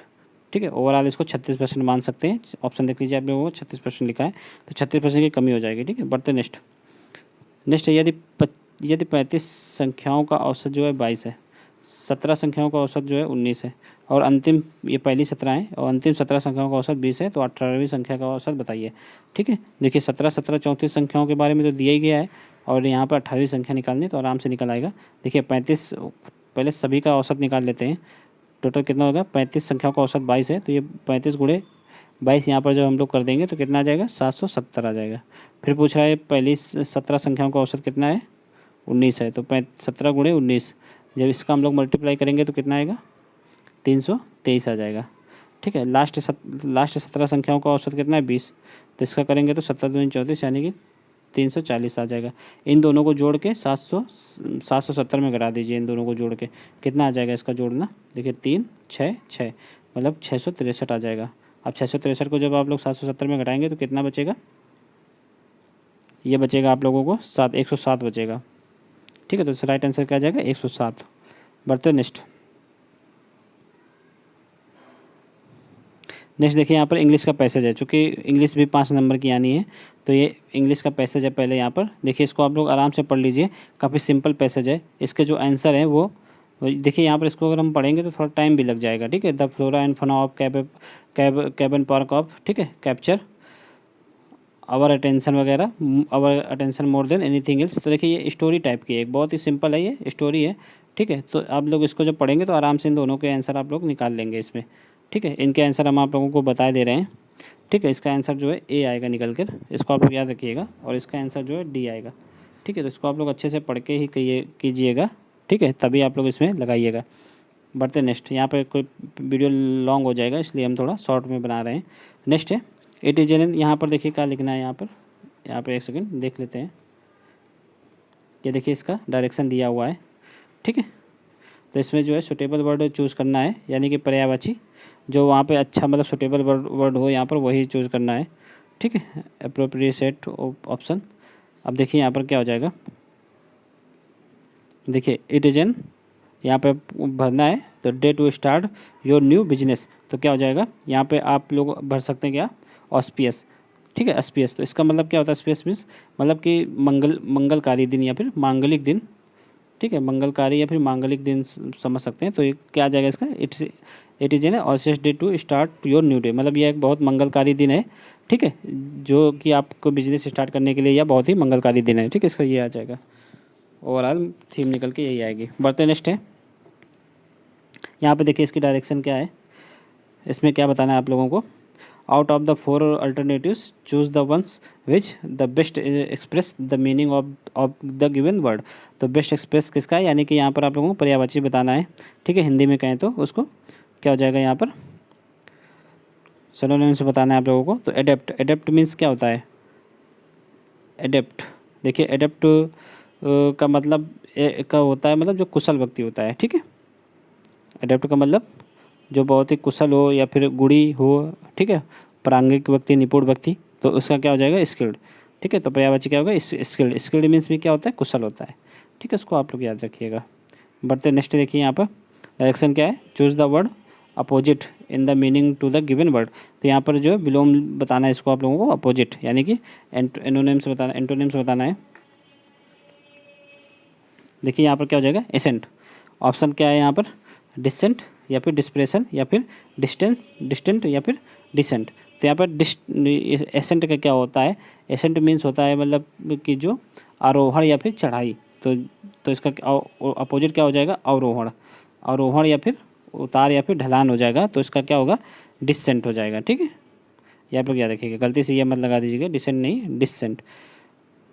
ठीक है, ओवरऑल इसको 36% मान सकते हैं। ऑप्शन देख लीजिए, आप लोगों को 36% लिखा है, तो 36% की कमी हो जाएगी। ठीक है, बढ़ते नेक्स्ट है, यदि 35 संख्याओं का औसत जो है 22 है, 17 संख्याओं का औसत जो है 19 है, और अंतिम ये पहली 17 है और अंतिम 17 संख्याओं का औसत 20 है, तो 18वीं संख्या का औसत बताइए। ठीक है, देखिए 17 17 34 संख्याओं के बारे में तो दिया ही गया है, और यहाँ पर 18वीं संख्या निकालनी तो आराम से निकल आएगा। देखिए 35, पहले सभी का औसत निकाल लेते हैं। टोटल कितना होगा, 35 संख्याओं का औसत 22 है, तो ये 35 गुणे 22 यहाँ पर जब हम लोग कर देंगे तो कितना आ जाएगा, 770 आ जाएगा। फिर पूछ रहा है पहली 17 संख्याओं का औसत कितना है, 19 है, तो 17 गुणे 19, जब इसका हम लोग मल्टीप्लाई करेंगे तो कितना आएगा, 323 आ जाएगा। ठीक है, लास्ट 17 संख्याओं का औसत कितना है, 20, तो इसका करेंगे तो 17 दूनी 34 यानी कि 340 आ जाएगा। इन दोनों को जोड़ के 770 में घटा दीजिए, इन दोनों को जोड़ के कितना आ जाएगा इसका जोड़ना, देखिए 3 6 6 मतलब 663 आ जाएगा। अब 663 को जब आप लोग 770 में घटाएंगे तो कितना बचेगा, ये बचेगा आप लोगों को 107 बचेगा। ठीक है, तो इसका राइट आंसर क्या आ जाएगा, 107। बढ़ते नेक्स्ट देखिए यहाँ पर इंग्लिश का पैसेज है, चूँकि इंग्लिश भी 5 नंबर की आनी है तो ये इंग्लिश का पैसेज है। पहले यहाँ पर देखिए, इसको आप लोग आराम से पढ़ लीजिए, काफ़ी सिंपल पैसेज है। इसके जो आंसर है वो देखिए यहाँ पर, इसको अगर हम पढ़ेंगे तो थोड़ा टाइम भी लग जाएगा। ठीक है, the flora and fauna of कैबन पार्क ऑफ, ठीक है, कैप्चर आवर अटेंशन वगैरह, our attention more than anything else. तो देखिए ये स्टोरी टाइप की है, एक बहुत ही सिंपल है, ये स्टोरी है। ठीक है, तो आप लोग इसको जब पढ़ेंगे तो आराम से इन दोनों के आंसर आप लोग निकाल लेंगे इसमें। ठीक है, इनके आंसर हम आप लोगों को बता दे रहे हैं। ठीक है, इसका आंसर जो है ए आएगा निकल कर, इसको आप लोग याद रखिएगा, और इसका आंसर जो है डी आएगा। ठीक है, तो इसको आप लोग अच्छे से पढ़ के ही कीजिएगा। ठीक है, तभी आप लोग इसमें लगाइएगा। बढ़ते नेक्स्ट, यहाँ पर कोई वीडियो लॉन्ग हो जाएगा इसलिए हम थोड़ा शॉर्ट में बना रहे हैं। नेक्स्ट है इट इज एन, यहाँ पर देखिए क्या लिखना है, यहाँ पर एक सेकंड देख लेते हैं। ये देखिए इसका डायरेक्शन दिया हुआ है। ठीक है, तो इसमें जो है सुटेबल वर्ड चूज़ करना है, यानी कि पर्यायवाची जो वहाँ पे अच्छा मतलब सुटेबल वर्ड हो यहाँ पर वही चूज़ करना है। ठीक है, अप्रोप्रिएट सेट ऑप्शन। अब देखिए यहाँ पर क्या हो जाएगा, देखिए इट इज एन, यहाँ पे भरना है तो day to start your new business, तो क्या हो जाएगा यहाँ पे आप लोग भर सकते हैं क्या, ऑस्पियस। ठीक है, ऑस्पियस, तो इसका मतलब क्या होता है, ऑस्पियस मीन्स मतलब कि मंगलकारी दिन या फिर मांगलिक दिन। ठीक है, मंगलकारी या फिर मांगलिक दिन समझ सकते हैं। तो ये क्या आ जाएगा इसका, इट इज एन ऑसियस day to start your new day, मतलब यह एक बहुत मंगलकारी दिन है। ठीक है, जो कि आपको बिजनेस स्टार्ट करने के लिए यह बहुत ही मंगलकारी दिन है। ठीक है, इसका ये आ जाएगा, ओवरऑल थीम निकल के यही आएगी। बढ़ते नेक्स्ट है, यहाँ पे देखिए इसकी डायरेक्शन क्या है, इसमें क्या बताना है आप लोगों को, out of the 4 alternatives choose the ones which the best express the meaning of the given word. तो बेस्ट एक्सप्रेस किसका है, यानी कि यहाँ पर आप लोगों को पर्यायवाची बताना है। ठीक है, हिंदी में कहें तो उसको क्या हो जाएगा, यहाँ पर सिनोनिम से बताना है आप लोगों को। तो एडेप्ट, एडेप्ट मीन्स क्या होता है, एडेप्ट, देखिए एडेप्ट का मतलब का होता है मतलब जो कुशल व्यक्ति होता है। ठीक है, एडेप्ट का मतलब जो बहुत ही कुशल हो या फिर गुणी हो। ठीक है, प्रांगिक व्यक्ति, निपुण व्यक्ति, तो उसका क्या हो जाएगा, स्किल्ड। ठीक है, तो पर्यायवाची क्या होगा, स्किल्ड। स्किल्ड मीन्स भी क्या होता है, कुशल होता है। ठीक है, उसको आप लोग याद रखिएगा। बढ़ते नेक्स्ट देखिए, यहाँ पर डायरेक्शन क्या है, choose the word opposite in the meaning to the given word. तो यहाँ पर जो है विलोम बताना है इसको आप लोगों को, अपोजिट यानी कि एंटोनिम्स बताना, एंटोनिम्स बताना है। देखिए यहाँ पर क्या हो जाएगा, एसेंट। ऑप्शन क्या है यहाँ पर, डिसेंट या फिर डिस्प्रेशन या फिर डिस्टेंट या फिर डिसेंट। तो यहाँ पर एसेंट का क्या होता है, एसेंट मीन्स होता है मतलब कि जो आरोहण या फिर चढ़ाई। तो इसका अपोजिट क्या हो जाएगा, अवरोहण। आरोहण या फिर उतार या फिर ढलान हो जाएगा, तो इसका क्या होगा, डिसेंट हो जाएगा। ठीक है, यहाँ पर क्या देखिएगा, गलती से ये मत लगा दीजिएगा, डिसेंट नहीं डिसेंट।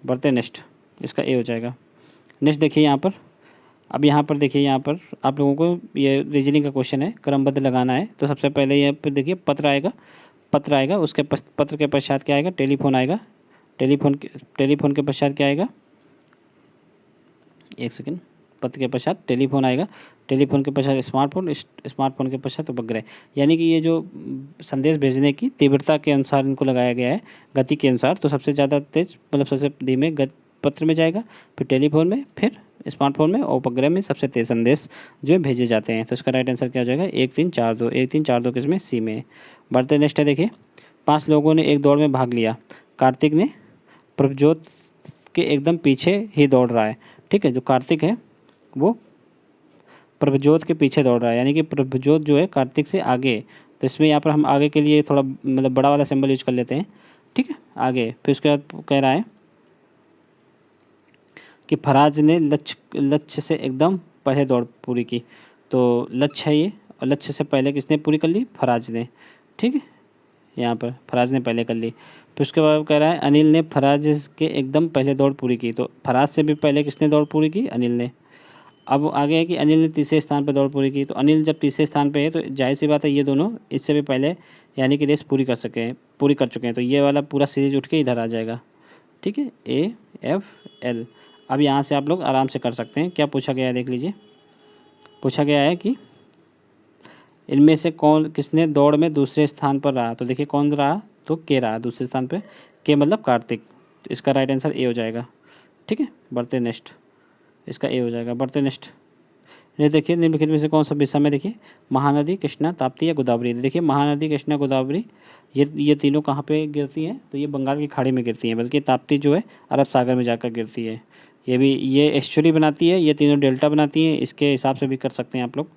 बढ़ते नेक्स्ट, इसका ए हो जाएगा। नेक्स्ट देखिए यहाँ पर, अब यहाँ पर देखिए, यहाँ पर आप लोगों को ये रीजनिंग का क्वेश्चन है, क्रमबद्ध लगाना है। तो सबसे पहले यहाँ पर देखिए पत्र आएगा, पत्र आएगा, उसके पत्र के पश्चात क्या आएगा, टेलीफोन आएगा, टेलीफोन के पश्चात क्या आएगा, एक सेकंड, पत्र के पश्चात टेलीफोन आएगा, टेलीफोन के पश्चात स्मार्टफोन, स्मार्टफोन के पश्चात उपग्रह। यानी कि ये जो संदेश भेजने की तीव्रता के अनुसार इनको लगाया गया है, गति के अनुसार। तो सबसे ज़्यादा तेज मतलब सबसे धीमे पत्र में जाएगा, फिर टेलीफोन में, फिर स्मार्टफोन में, और उपग्रह में सबसे तेज संदेश जो है भेजे जाते हैं। तो इसका राइट आंसर क्या हो जाएगा, 1 3 4 2, 1 3 4 2 किसमें, सी में। बढ़ते नेक्स्ट है, देखिए 5 लोगों ने एक दौड़ में भाग लिया, कार्तिक ने प्रभजोत के एकदम पीछे ही दौड़ रहा है। ठीक है, जो कार्तिक है वो प्रभजोत के पीछे दौड़ रहा है, यानी कि प्रभजोत जो है कार्तिक से आगे। तो इसमें यहाँ पर हम आगे के लिए थोड़ा मतलब बड़ा वाला सिंबल यूज कर लेते हैं। ठीक है, आगे, फिर उसके बाद कह रहा है कि फराज ने लक्ष्य से एकदम पहले दौड़ पूरी की। तो लक्ष्य है ये, और लक्ष्य से पहले किसने पूरी कर ली? फराज ने। ठीक है, यहाँ पर फराज ने पहले कर ली। फिर उसके बाद कह रहा है अनिल ने फराज के एकदम पहले दौड़ पूरी की। तो फराज से भी पहले किसने दौड़ पूरी की? अनिल ने। अब आगे है कि अनिल ने तीसरे स्थान पर दौड़ पूरी की। तो अनिल जब तीसरे स्थान पे है तो जाहिर सी बात है ये दोनों इससे भी पहले यानी कि रेस पूरी कर चुके हैं। तो ये वाला पूरा सीरीज उठ के इधर आ जाएगा। ठीक है, AFL। अब यहाँ से आप लोग आराम से कर सकते हैं। क्या पूछा गया है देख लीजिए। पूछा गया है कि इनमें से किसने दौड़ में दूसरे स्थान पर रहा? तो देखिए कौन रहा? तो के रहा दूसरे स्थान पे। के मतलब कार्तिक। तो इसका राइट आंसर ए हो जाएगा। ठीक है, बढ़ते नेक्स्ट। इसका ए हो जाएगा। बढ़ते नेक्स्ट। ये देखिए निम्नलिखित में से कौन सा विषय में देखिए महानदी कृष्णा ताप्ती या गोदावरी। देखिए महानदी कृष्णा गोदावरी ये तीनों कहाँ पे गिरती हैं? तो ये बंगाल की खाड़ी में गिरती हैं, बल्कि ताप्ती जो है अरब सागर में जाकर गिरती है। ये एस्चुरी बनाती है, ये तीनों डेल्टा बनाती हैं। इसके हिसाब से भी कर सकते हैं आप लोग।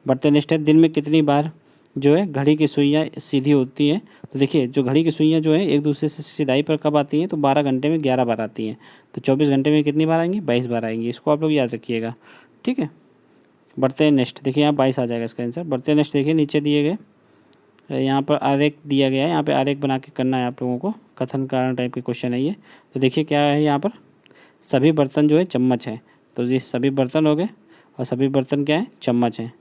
बढ़ते नेक्स्ट है, दिन में कितनी बार जो है घड़ी की सुइयाँ सीधी होती हैं? तो देखिए जो घड़ी की सुइयाँ जो है एक दूसरे से सिधाई पर कब आती हैं? तो 12 घंटे में 11 बार आती हैं। तो 24 घंटे में कितनी बार आएंगी? 22 बार आएंगी। इसको आप लोग याद रखिएगा। ठीक है, बढ़ते हैं नेक्स्ट। देखिए यहाँ 22 आ जाएगा इसका आंसर। बढ़ते हैं नेक्स्ट। देखिए नीचे दिए गए यहाँ पर आरेख दिया गया है, यहाँ पे आरेख बना के करना है आप लोगों को। कथन कारण टाइप के क्वेश्चन है ये। तो देखिए क्या है यहाँ पर, सभी बर्तन जो है चम्मच हैं। तो ये सभी बर्तन हो गए, और सभी बर्तन क्या है? चम्मच हैं।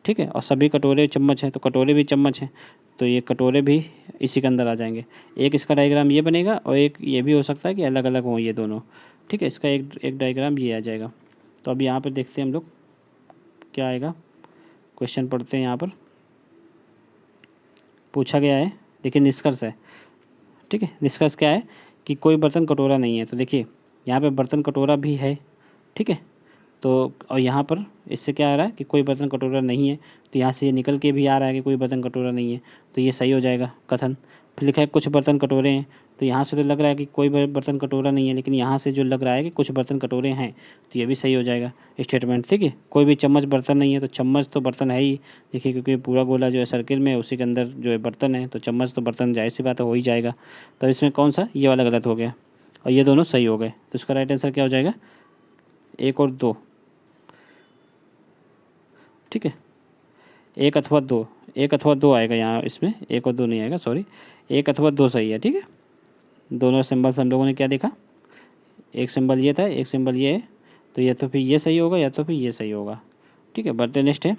ठीक है, और सभी कटोरे चम्मच हैं, तो कटोरे भी चम्मच हैं। तो ये कटोरे भी इसी के अंदर आ जाएंगे। एक इसका डायग्राम ये बनेगा, और एक ये भी हो सकता है कि अलग अलग हों ये दोनों। ठीक है, इसका एक डायग्राम ये आ जाएगा। तो अब यहाँ पर देखते हैं हम लोग क्या आएगा। क्वेश्चन पढ़ते हैं। यहाँ पर पूछा गया है, देखिए निष्कर्ष है। ठीक है, निष्कर्ष क्या है कि कोई बर्तन कटोरा नहीं है। तो देखिए यहाँ पे बर्तन कटोरा भी है। ठीक है, तो और यहाँ पर इससे क्या आ रहा है कि कोई बर्तन कटोरा नहीं है। तो यहाँ से ये निकल के भी आ रहा है कि कोई बर्तन कटोरा नहीं है। तो ये सही हो जाएगा कथन। फिर लिखा है कुछ बर्तन कटोरे हैं। तो यहाँ से तो लग रहा है कि कोई बर्तन कटोरा नहीं है, लेकिन यहाँ से जो लग रहा है कि कुछ बर्तन कटोरे हैं, तो ये भी सही हो जाएगा स्टेटमेंट। ठीक है, कोई भी चम्मच बर्तन नहीं है। तो चम्मच तो बर्तन है ही। देखिए क्योंकि पूरा गोला जो है सर्किल में, उसी के अंदर जो है बर्तन है, तो चम्मच तो बर्तन जाहिर सी बात हो ही जाएगा। तो इसमें कौन सा? ये वाला गलत हो गया, और ये दोनों सही हो गए। तो इसका राइट आंसर क्या हो जाएगा? 1 और 2। ठीक है, 1 अथवा 2, 1 अथवा 2 आएगा यहाँ। इसमें 1 और 2 नहीं आएगा, सॉरी, 1 अथवा 2 सही है। ठीक है, दोनों सिंबल से हम लोगों ने क्या देखा? एक सिंबल ये था, एक सिंबल ये है। तो या तो फिर ये सही होगा, या तो फिर ये सही होगा। ठीक है, बढ़ते नेक्स्ट है।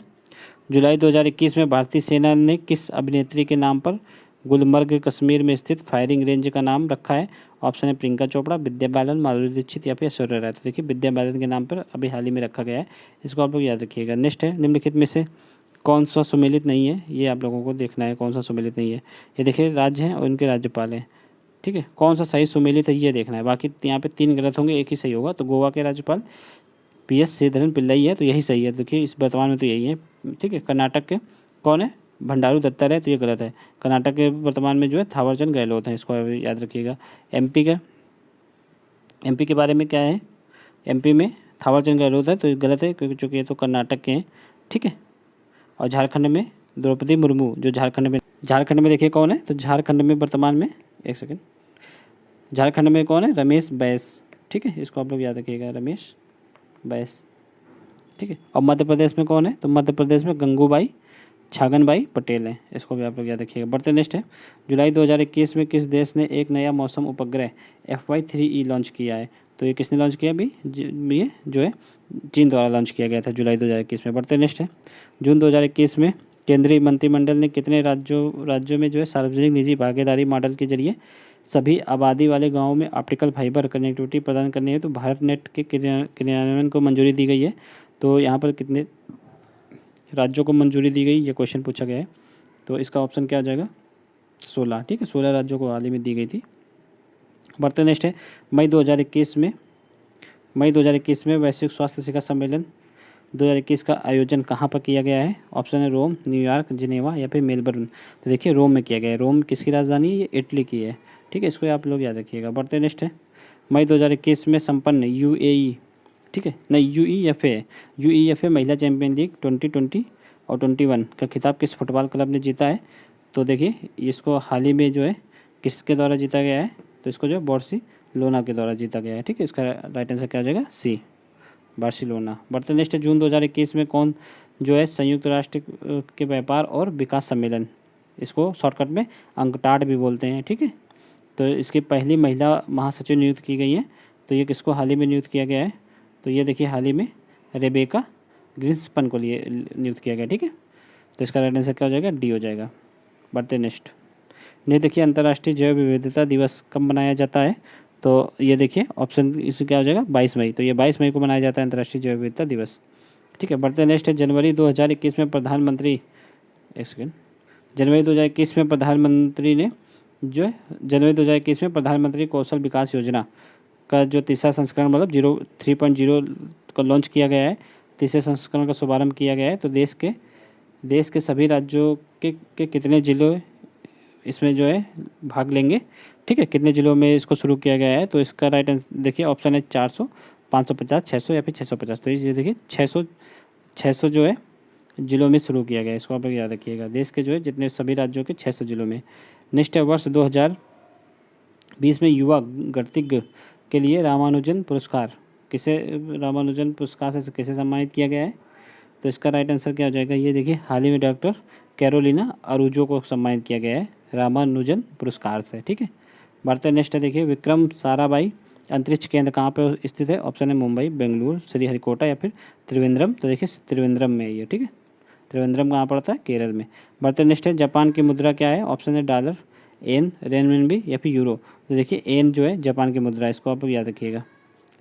जुलाई 2021 में भारतीय सेना ने किस अभिनेत्री के नाम पर गुलमर्ग कश्मीर में स्थित फायरिंग रेंज का नाम रखा है? ऑप्शन है प्रियंका चोपड़ा, विद्या बालन, माधुरी दीक्षित, या फिर ऐश्वर्या राय। तो देखिए विद्या बालन के नाम पर अभी हाल ही में रखा गया है। इसको आप लोग याद रखिएगा। नेक्स्ट है, निम्नलिखित में से कौन सा सुमेलित नहीं है? ये आप लोगों को देखना है कौन सा सुमेलित नहीं है। ये देखिए राज्य हैं और उनके राज्यपाल हैं। ठीक है, कौन सा सही सुमेलित है ये देखना है। बाकी यहाँ पे 3 गलत होंगे, एक ही सही होगा। तो गोवा के राज्यपाल PS श्रीधरन पिल्लई है, तो यही सही है। देखिए इस वर्तमान में तो यही है। ठीक है, कर्नाटक के कौन है? भंडारू दत्ता है, तो ये गलत है। कर्नाटक के वर्तमान में जो है थावरचंद गहलोत हैं, इसको याद रखिएगा। MP के बारे में क्या है? MP में थावरचंद गहलोत है, तो ये गलत है क्योंकि चूँकि ये तो कर्नाटक के हैं। ठीक है, और झारखंड में द्रौपदी मुर्मू, जो झारखंड में देखिए कौन है? तो झारखंड में वर्तमान में, एक सेकेंड, झारखंड में कौन है? रमेश बैस। ठीक है, इसको आप लोग याद रखिएगा, रमेश बैस। ठीक है, और मध्य प्रदेश में कौन है? तो मध्य प्रदेश में गंगूबाई छागनबाई पटेल हैं। इसको भी आप लोग याद रखिएगा। बढ़ते नेक्स्ट है, जुलाई 2021 में किस देश ने एक नया मौसम उपग्रह FY3E लॉन्च किया है? तो ये किसने लॉन्च किया? अभी ये जो है चीन द्वारा लॉन्च किया गया था जुलाई 2021 में। बढ़ते नेक्स्ट है, जून 2021 में केंद्रीय मंत्रिमंडल ने कितने राज्यों में जो है सार्वजनिक निजी भागीदारी मॉडल के जरिए सभी आबादी वाले गाँवों में ऑप्टिकल फाइबर कनेक्टिविटी प्रदान करने हेतु भारत नेट के क्रियान्वयन को मंजूरी दी गई है? तो यहाँ पर कितने राज्यों को मंजूरी दी गई, ये क्वेश्चन पूछा गया है। तो इसका ऑप्शन क्या हो जाएगा? 16। ठीक है, 16 राज्यों को हाल ही में दी गई थी। बढ़ते नेक्स्ट है, मई 2021 में वैश्विक स्वास्थ्य शिखर सम्मेलन 2021 का आयोजन कहाँ पर किया गया है? ऑप्शन है रोम, न्यूयॉर्क, जिनेवा, या फिर मेलबर्न। तो देखिए रोम में किया गया है। रोम किसकी राजधानी है? ये इटली की है। ठीक है, इसको आप लोग याद रखिएगा। बढ़ते नेक्स्ट है, मई 2021 में संपन्न UAE, ठीक है नहीं UEFA महिला चैंपियन लीग 2020 और 21 का खिताब किस फुटबॉल क्लब ने जीता है? तो देखिए इसको हाल ही में जो है किसके द्वारा जीता गया है? तो इसको जो है बार्सिलोना के द्वारा जीता गया है। ठीक है, इसका राइट आंसर क्या हो जाएगा? सी, बार्सिलोना। बढ़ते नेक्स्ट, जून 2021 में कौन जो है संयुक्त राष्ट्र के व्यापार और विकास सम्मेलन, इसको शॉर्टकट में अंकटाड भी बोलते हैं। ठीक है, तो इसकी पहली महिला महासचिव नियुक्त की गई है। तो ये किसको हाल ही में नियुक्त किया गया है? तो ये देखिए हाल ही में रेबेका ग्रिन्सपन को लिए नियुक्त किया गया। ठीक है, तो इसका राइट आंसर क्या हो जाएगा? डी हो जाएगा। बढ़ते नेक्स्ट, नहीं देखिए अंतर्राष्ट्रीय जैव विविधता दिवस कब मनाया जाता है? तो ये देखिए ऑप्शन इसमें क्या हो जाएगा? 22 मई। तो ये 22 मई को मनाया जाता है अंतर्राष्ट्रीय जैव विविधता दिवस। ठीक है, बढ़ते नेक्स्ट है, जनवरी 2021 में प्रधानमंत्री, एक सेकेंड, जनवरी 2021 में प्रधानमंत्री ने जो है जनवरी 2021 में प्रधानमंत्री कौशल विकास योजना का जो तीसरा संस्करण मतलब 3.0 को लॉन्च किया गया है, तीसरे संस्करण का शुभारंभ किया गया है। तो देश के सभी राज्यों के कितने जिलों इसमें जो है भाग लेंगे? ठीक है, कितने जिलों में इसको शुरू किया गया है? तो इसका राइट आंसर देखिए ऑप्शन है 400, 550, 600 या फिर 650। तो ये देखिए 600 जो है जिलों में शुरू किया गया है। इसको आप लोग याद रखिएगा, देश के जो है जितने सभी राज्यों के 600 जिलों में। नेक्स्ट है, वर्ष 2020 में युवा गणितज्ञ के लिए रामानुजन पुरस्कार से किसे सम्मानित किया गया है? तो इसका राइट आंसर क्या हो जाएगा? ये देखिए हाल ही में डॉक्टर कैरोलिना अरूजो को सम्मानित किया गया है रामानुजन पुरस्कार से। ठीक है, बढ़ते नेक्स्ट है, देखिए विक्रम साराभाई अंतरिक्ष केंद्र कहाँ पे स्थित है? ऑप्शन है मुंबई, बेंगलुरु, श्रीहरिकोटा या फिर त्रिवेंद्रम। तो देखिए त्रिवेंद्रम में है ये। ठीक है, त्रिवेंद्रम कहाँ पड़ता है? केरल में। बढ़ते नेक्स्ट है, जापान की मुद्रा क्या है? ऑप्शन है डॉलर, एन, रेनमिनबी या फिर यूरो। तो देखिए एन जो है जापान की मुद्रा है, इसको आप लोग याद रखिएगा।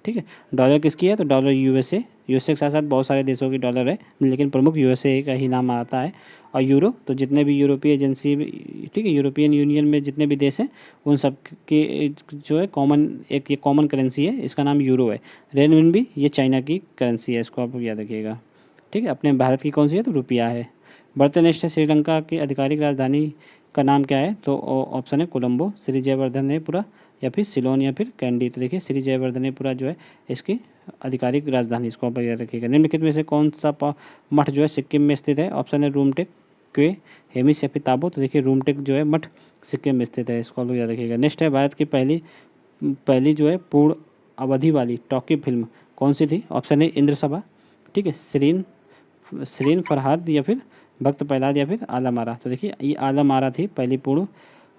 ठीक है, डॉलर किसकी है? तो डॉलर यूएसए के साथ साथ बहुत सारे देशों की डॉलर है, लेकिन प्रमुख यूएसए का ही नाम आता है। और यूरो तो जितने भी यूरोपीय एजेंसी, ठीक है, यूरोपियन यूनियन में जितने भी देश हैं उन सब के जो है ये कॉमन करेंसी है, इसका नाम यूरो है। रेनमिनबी ये चाइना की करेंसी है, इसको आप लोग याद रखिएगा। ठीक है, अपने भारत की कौन सी है? तो रुपया है। बढ़ते नेक्स्ट है, श्रीलंका की आधिकारिक राजधानी का नाम क्या है? तो ऑप्शन है कोलंबो, श्री जयवर्धनेपुरा या फिर सिलोन या फिर कैंडी। तो देखिए श्री जयवर्धनेपुरा जो है इसकी आधिकारिक राजधानी, इसको आप याद रखिएगा। निम्नलिखित में से कौन सा मठ जो है सिक्किम में स्थित है? ऑप्शन है रूमटेक, क्वे, हेमिस या फिर ताबो। तो देखिए रूमटेक जो है मठ सिक्किम में स्थित है, इसको आप लोग याद रखिएगा। नेक्स्ट है, भारत की पहली जो है पूर्ण अवधि वाली टॉकी फिल्म कौन सी थी? ऑप्शन है इंद्र सभा, ठीक है, शरीन फरहाद या फिर भक्त प्रहलाद या फिर आलम आरा। तो देखिए ये आलम आरा थी पहली पूर्ण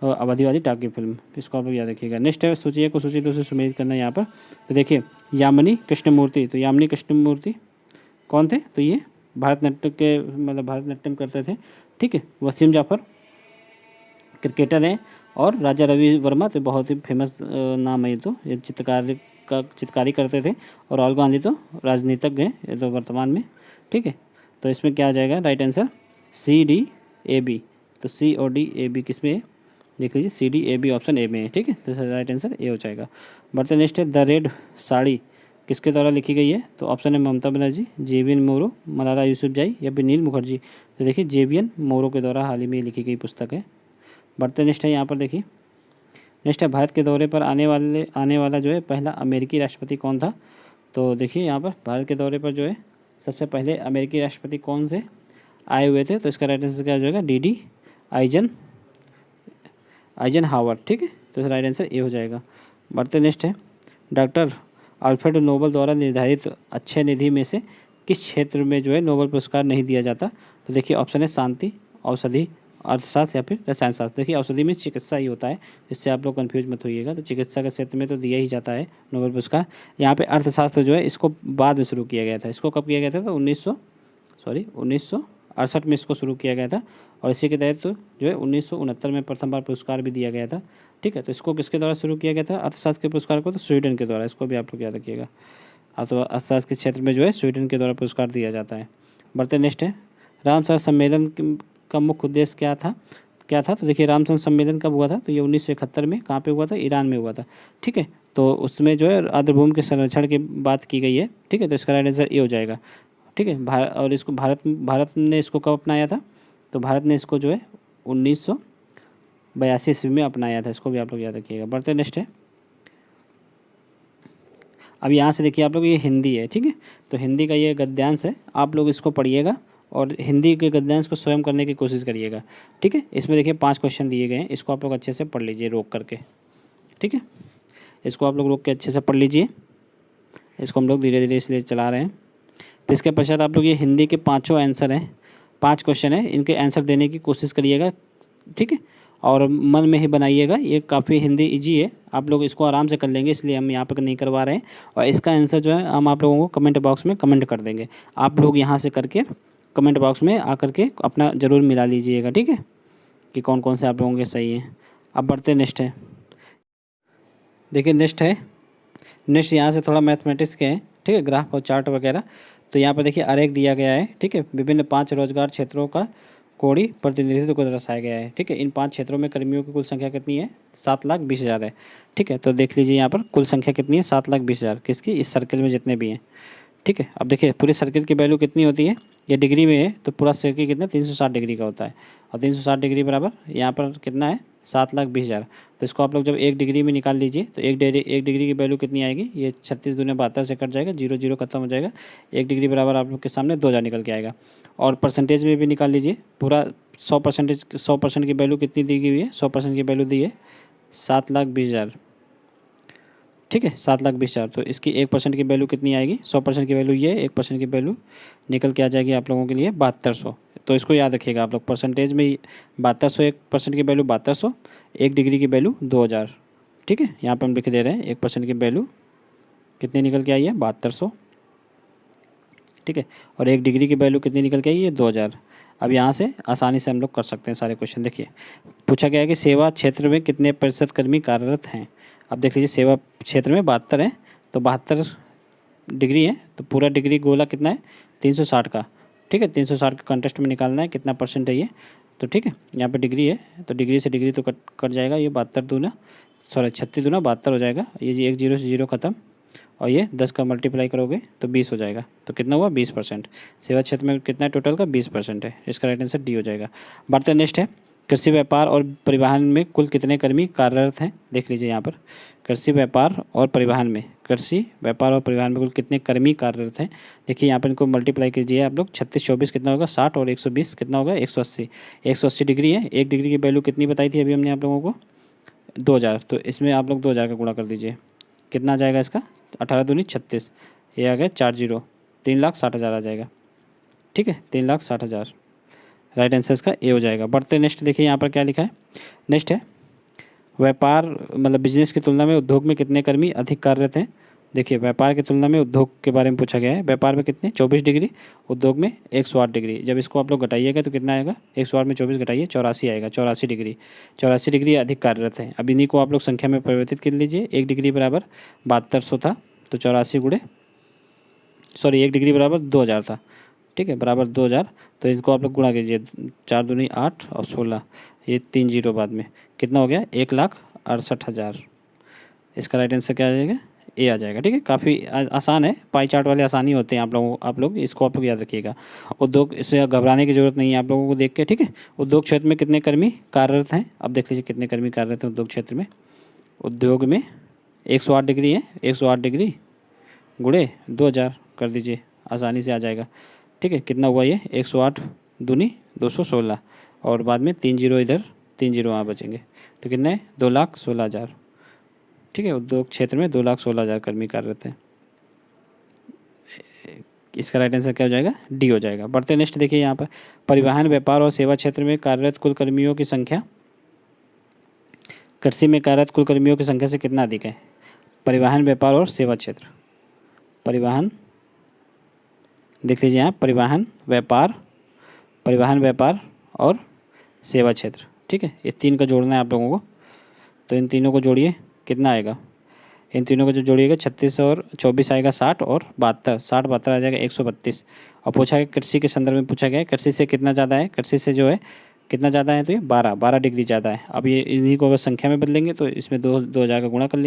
अवधि वाली टाकी फिल्म, इसको आप लोग याद रखिएगा। नेक्स्ट है, सूची एक को सूची दो से सुमेलित करना है यहाँ पर। तो देखिए यामिनी कृष्णमूर्ति, तो यामिनी कृष्णमूर्ति कौन थे? तो ये भारतनाट्यम करते थे। ठीक है, वसीम जाफर क्रिकेटर हैं, और राजा रवि वर्मा तो बहुत ही फेमस नाम है ये, तो ये चित्रकारी करते थे। और राहुल गांधी तो राजनीतिज्ञ हैं ये तो वर्तमान में। ठीक है, तो इसमें क्या आ जाएगा राइट आंसर? CDAB। तो C और D, किस में है? देख लीजिए CDAB ऑप्शन ए में है। ठीक है, तो राइट आंसर ए हो जाएगा। बढ़ते नेक्स्ट है, द रेड साड़ी किसके द्वारा लिखी गई है? तो ऑप्शन है ममता बनर्जी, JVN मोरो, मलाला यूसुफजई या फिर नील मुखर्जी। तो देखिए JVN मोरो के द्वारा हाल ही में लिखी गई पुस्तक है। बढ़ते नेक्स्ट है, यहाँ पर देखिए नेक्स्ट है, भारत के दौरे पर आने वाला जो है पहला अमेरिकी राष्ट्रपति कौन था? तो देखिए यहाँ पर भारत के दौरे पर जो है सबसे पहले अमेरिकी राष्ट्रपति कौन से आए हुए थे? तो इसका राइट आंसर क्या हो जाएगा? DD Eisenhower. ठीक है, तो राइट आंसर ए हो जाएगा। बढ़ते नेक्स्ट है, डॉक्टर अल्फ्रेड नोबल द्वारा निर्धारित अक्षय निधि में से किस क्षेत्र में जो है नोबेल पुरस्कार नहीं दिया जाता? तो देखिए ऑप्शन है शांति, औषधि, अर्थशास्त्र या फिर रसायन शास्त्र। देखिए औषधि में चिकित्सा ही होता है, इससे आप लोग कंफ्यूज मत होइएगा। तो चिकित्सा के क्षेत्र में तो दिया ही जाता है नोबेल पुरस्कार। यहाँ पे अर्थशास्त्र जो है इसको बाद में शुरू किया गया था। इसको कब किया गया था? तो 1968 में इसको शुरू किया गया था, और इसी के तहत तो जो है 1969 में प्रथम बार पुरस्कार भी दिया गया था। ठीक है, तो इसको किसके द्वारा शुरू किया गया था अर्थशास्त्र के पुरस्कार को? तो स्वीडन के द्वारा, इसको भी आप लोग याद रखिएगा। तो अर्थशास्त्र के क्षेत्र में जो है स्वीडन के द्वारा पुरस्कार दिया जाता है। बढ़ते नेक्स्ट है, रामसर सम्मेलन का मुख्य उद्देश्य क्या था? तो देखिए रामसर सम्मेलन कब हुआ था? तो ये 1971 में कहाँ पे हुआ था? ईरान में हुआ था। ठीक है, तो उसमें जो है आर्द्रभूमि के संरक्षण की बात की गई है। ठीक है, तो इसका राइट आंसर ए हो जाएगा। ठीक है, और इसको भारत ने इसको कब अपनाया था? तो भारत ने इसको जो है 1982 ईस्वी में अपनाया था, इसको भी आप लोग याद रखिएगा। बढ़ते नेक्स्ट है, अब यहाँ से देखिए आप लोग ये हिंदी है। ठीक है, तो हिंदी का ये गद्यांश है, आप लोग इसको पढ़िएगा और हिंदी के गद्यांश को स्वयं करने की कोशिश करिएगा। ठीक है, इसमें देखिए 5 क्वेश्चन दिए गए हैं, इसको आप लोग अच्छे से पढ़ लीजिए रोक करके। ठीक है, इसको आप लोग रोक के अच्छे से पढ़ लीजिए। इसको हम लोग धीरे धीरे इसलिए चला रहे हैं। फिर इसके पश्चात आप लोग ये हिंदी के पाँचों आंसर हैं, 5 क्वेश्चन हैं, इनके आंसर देने की कोशिश करिएगा, ठीक है, और मन में ही बनाइएगा। ये काफ़ी हिंदी इजी है, आप लोग इसको आराम से कर लेंगे, इसलिए हम यहाँ पर नहीं करवा रहे हैं। और इसका आंसर जो है हम आप लोगों को कमेंट बॉक्स में कमेंट कर देंगे, आप लोग यहाँ से करके कमेंट बॉक्स में आकर के अपना ज़रूर मिला लीजिएगा, ठीक है, कि कौन कौन से आप लोगों के सही हैं। अब बढ़ते नेक्स्ट है, देखिए नेक्स्ट है, नेक्स्ट यहाँ से थोड़ा मैथमेटिक्स के हैं, ठीक है, ग्राफ और चार्ट वगैरह। तो यहाँ पर देखिए आरेख दिया गया है, ठीक है, विभिन्न 5 रोजगार क्षेत्रों का कोणीय प्रतिनिधित्व को दर्शाया गया है, ठीक है। इन 5 क्षेत्रों में कर्मियों की कुल संख्या कितनी है? 7,20,000 है, ठीक है। तो देख लीजिए यहाँ पर कुल संख्या कितनी है? 7,20,000, किसकी? इस सर्किल में जितने भी हैं, ठीक है। अब देखिए पूरे सर्किल की वैल्यू कितनी होती है, ये डिग्री में है तो पूरा सर्किल कितना 360 डिग्री का होता है, और 360 डिग्री बराबर यहाँ पर कितना है? 7,20,000। तो इसको आप लोग जब 1 डिग्री में निकाल लीजिए तो 1 डिग्री की वैल्यू कितनी आएगी? ये 36 दूनी 72 से कट जाएगा, 0 0 खत्म हो जाएगा, 1 डिग्री बराबर आप लोग के सामने 2,000 निकल के आएगा। और परसेंटेज में भी निकाल लीजिए, पूरा 100% की वैल्यू कितनी दी गई है? 100% की वैल्यू दी है 7,20,000, ठीक है, 7,20,000। तो इसकी 1% की वैल्यू कितनी आएगी? 100% की वैल्यू ये, 1% की वैल्यू निकल के आ जाएगी आप लोगों के लिए 7200। तो इसको याद रखिएगा आप लोग, परसेंटेज में 7200, 1% की वैल्यू 7200, 1 डिग्री की वैल्यू 2,000, ठीक है। यहाँ पर हम लिख दे रहे हैं 1% की वैल्यू कितनी निकल के आई है? 7200, ठीक है, और 1 डिग्री की वैल्यू कितनी निकल के आई है? 2,000। अब यहाँ से आसानी से हम लोग कर सकते हैं सारे क्वेश्चन। देखिए पूछा गया है कि सेवा क्षेत्र में कितने प्रतिशत कर्मी कार्यरत हैं। अब देख लीजिए सेवा क्षेत्र में 72 है, तो 72 डिग्री है, तो पूरा डिग्री गोला कितना है? 360 का, ठीक है, 360 का कंटेस्ट में निकालना है कितना परसेंट है ये, तो ठीक है, यहाँ पे डिग्री है तो डिग्री से डिग्री तो कट जाएगा, ये 36 दूना 72 हो जाएगा, ये जी 1 0 से 0 खत्म, और ये 10 का मल्टीप्लाई करोगे तो 20 हो जाएगा। तो कितना हुआ? 20%। सेवा क्षेत्र में कितना है टोटल का? 20% है, इसका राइट आंसर डी हो जाएगा। बढ़ते नेक्स्ट है, कृषि व्यापार और परिवहन में कुल कितने कर्मी कार्यरत हैं? देख लीजिए यहाँ पर कृषि व्यापार और परिवहन में, कृषि व्यापार और परिवहन में कुल कितने कर्मी कार्यरत हैं? देखिए यहाँ पर इनको मल्टीप्लाई कीजिए आप लोग, 36 24 कितना होगा? 60, और 120 कितना होगा? 180। 180 डिग्री है, 1 डिग्री की वैल्यू कितनी बताई थी अभी हमने आप लोगों को? 2,000। तो इसमें आप लोग 2,000 का गुणा कर दीजिए, कितना आ जाएगा इसका? 18 दूनी 36, ये आ गया 4 0, 3,60,000 आ जाएगा, ठीक है, 3,60,000। राइट आंसर इसका ए हो जाएगा। बढ़ते नेक्स्ट देखिए यहाँ पर क्या लिखा है, नेक्स्ट है व्यापार मतलब बिजनेस की तुलना में उद्योग में कितने कर्मी अधिक कार्यरत हैं। देखिए व्यापार की तुलना में उद्योग के बारे में पूछा गया है, व्यापार में कितने? 24 डिग्री, उद्योग में 108 डिग्री। जब इसको आप लोग घटाइएगा तो कितना आएगा? 108 में 24 घटाइए 84 आएगा, 84 डिग्री, 84 डिग्री अधिक कार्यरत है। अब इन्हीं को आप लोग संख्या में परिवर्तित कर लीजिए, 1 डिग्री बराबर 7200 था, तो 84 गुणे 1 डिग्री बराबर 2,000 था, ठीक है, बराबर 2,000। तो इसको आप लोग गुणा कीजिए, 4 दूनी 8 और 16, ये 3 जीरो बाद में कितना हो गया? 1,68,000। इसका राइट आंसर क्या आ जाएगा? ए आ जाएगा, ठीक है। काफ़ी आसान है, पाई चार्ट वाले आसानी होते हैं आप लोग इसको आप लोग याद रखिएगा। उद्योग, इससे घबराने की जरूरत नहीं है आप लोगों को देख के, ठीक है। उद्योग क्षेत्र में कितने कर्मी कार्यरत हैं? अब देख लीजिए कितने कर्मी कार्यरत हैं उद्योग क्षेत्र में। उद्योग में 108 डिग्री है, 108 डिग्री गुणे 2,000 कर दीजिए, आसानी से आ जाएगा, ठीक है। कितना हुआ ये? 108 दूनी 216, और बाद में 3 जीरो इधर, 3 जीरो वहाँ बचेंगे, तो कितना है? 2,16,000, ठीक है। उद्योग क्षेत्र में 2,16,000 कर्मी कार्यरत हैं। इसका राइट आंसर क्या हो जाएगा? डी हो जाएगा। बढ़ते नेक्स्ट देखिए यहाँ पर परिवहन व्यापार और सेवा क्षेत्र में कार्यरत कुल कर्मियों की संख्या कृषि में कार्यरत कुल कर्मियों की संख्या से कितना अधिक है? परिवहन व्यापार और सेवा क्षेत्र, परिवहन देख लीजिए यहाँ, परिवहन व्यापार और सेवा क्षेत्र, ठीक है, ये 3 का जोड़ना है आप लोगों को। तो इन तीनों को जोड़िए, कितना आएगा? इन तीनों को जो जोड़िएगा 36 और 24 आएगा 60, और 72, 60 72 आ जाएगा 132। और पूछा गया कृषि के संदर्भ में पूछा गया है, कृषि से कितना ज़्यादा है? कृषि से जो है कितना ज़्यादा है? तो ये 12 डिग्री ज़्यादा है। अब ये इन्हीं को अगर संख्या में बदलेंगे तो इसमें 2,000 का गुणा कर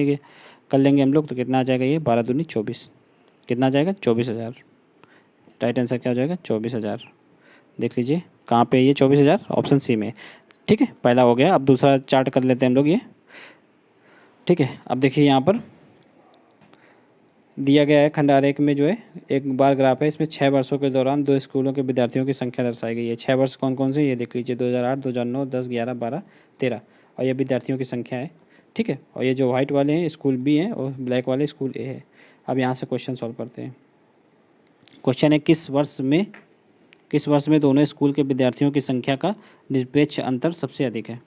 लेंगे हम लोग, तो कितना आ जाएगा? ये 12 दूनी 24, कितना आ जाएगा? 24,000। राइट आंसर क्या हो जाएगा? 24,000। देख लीजिए कहाँ पे ये 24,000? ऑप्शन सी में, ठीक है, पहला हो गया। अब दूसरा चार्ट कर लेते हैं हम लोग ये, ठीक है। अब देखिए यहाँ पर दिया गया है खंड आरेख में जो है एक बार ग्राफ है, इसमें 6 वर्षों के दौरान 2 स्कूलों के विद्यार्थियों की संख्या दर्शाई गई है। 6 वर्ष कौन कौन से? ये देख लीजिए, 2008, 2009, 10, 11, 12, 13, और ये विद्यार्थियों की संख्या है, ठीक है। और ये जो वाइट वाले हैं स्कूल बी हैं और ब्लैक वाले स्कूल ए है। अब यहाँ से क्वेश्चन सॉल्व करते हैं। क्वेश्चन है किस वर्ष में दोनों स्कूल के विद्यार्थियों की संख्या का निरपेक्ष अंतर सबसे अधिक है।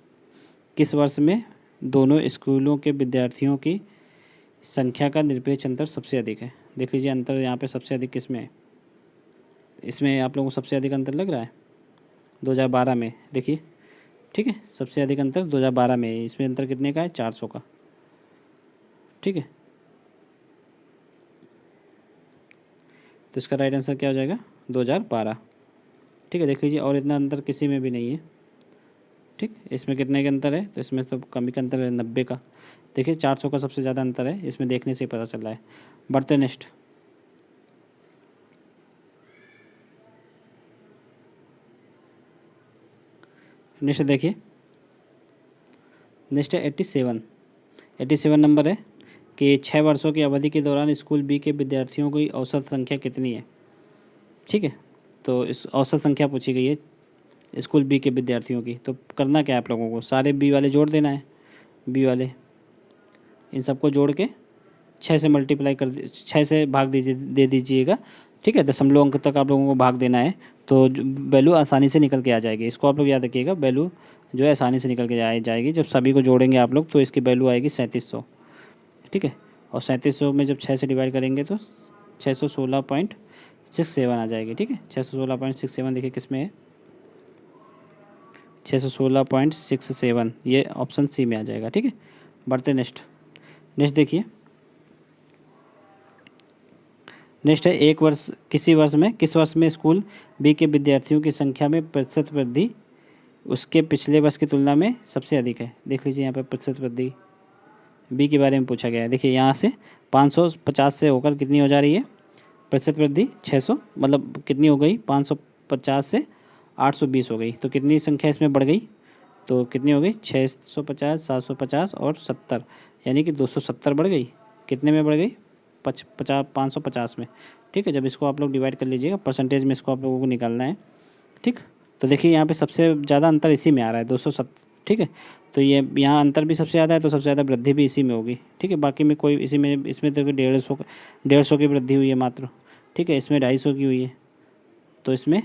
किस वर्ष में दोनों स्कूलों के विद्यार्थियों की संख्या का निरपेक्ष अंतर सबसे अधिक है। देख लीजिए अंतर यहाँ पे सबसे अधिक किस में है। इसमें आप लोगों को सबसे अधिक अंतर लग रहा है 2012 में, देखिए ठीक है। सबसे अधिक अंतर 2012 में है। इसमें अंतर कितने का है 400 का, ठीक है। तो इसका राइट आंसर क्या हो जाएगा 2012, ठीक है। देख लीजिए और इतना अंतर किसी में भी नहीं है, ठीक। इसमें कितने का अंतर है, तो इसमें तो कमी का अंतर है 90 का। देखिए 400 का सबसे ज़्यादा अंतर है, इसमें देखने से ही पता चल रहा है। बढ़ते नेक्स्ट। नेक्स्ट देखिए, नेक्स्ट है 87 नंबर है कि 6 वर्षों की अवधि के दौरान स्कूल बी के विद्यार्थियों की औसत संख्या कितनी है, ठीक है। तो इस औसत संख्या पूछी गई है स्कूल बी के विद्यार्थियों की। तो करना क्या है आप लोगों को, सारे बी वाले जोड़ देना है। बी वाले इन सबको जोड़ के 6 से मल्टीप्लाई 6 से भाग दे दीजिएगा, ठीक है। दशमलव अंक तक आप लोगों को भाग देना है, तो वैल्यू आसानी से निकल के आ जाएगी। इसको आप लोग याद रखिएगा, वैल्यू जो है आसानी से निकल के जाएगी। जब सभी को जोड़ेंगे आप लोग तो इसकी वैल्यू आएगी 3700, ठीक है। और 3700 में जब 6 से डिवाइड करेंगे तो 616.67 आ जाएगी, ठीक है। 616.67 देखिए किस में है 616.67, ये ऑप्शन सी में आ जाएगा, ठीक है। बढ़ते नेक्स्ट देखिए, नेक्स्ट है किस वर्ष में स्कूल बी के विद्यार्थियों की संख्या में प्रतिशत वृद्धि उसके पिछले वर्ष की तुलना में सबसे अधिक है। देख लीजिए यहाँ पे प्रतिशत वृद्धि बी के बारे में पूछा गया है। देखिए यहाँ से 550 से होकर कितनी हो जा रही है प्रतिशत वृद्धि 600, मतलब कितनी हो गई 550 से 820 हो गई। तो कितनी संख्या इसमें बढ़ गई, तो कितनी हो गई 650, 750 और 70, यानी कि 270 बढ़ गई। कितने में बढ़ गई 550 में, ठीक है। जब इसको आप लोग डिवाइड कर लीजिएगा परसेंटेज में इसको आप लोगों को निकालना है, ठीक। तो देखिए यहाँ पे सबसे ज़्यादा अंतर इसी में आ रहा है 270, ठीक है। तो ये यहाँ अंतर भी सबसे ज़्यादा है तो सबसे ज़्यादा वृद्धि भी इसी में होगी, ठीक है। बाकी में कोई इसमें तो 150 की वृद्धि हुई है मात्र, ठीक है। इसमें 250 की हुई है, तो इसमें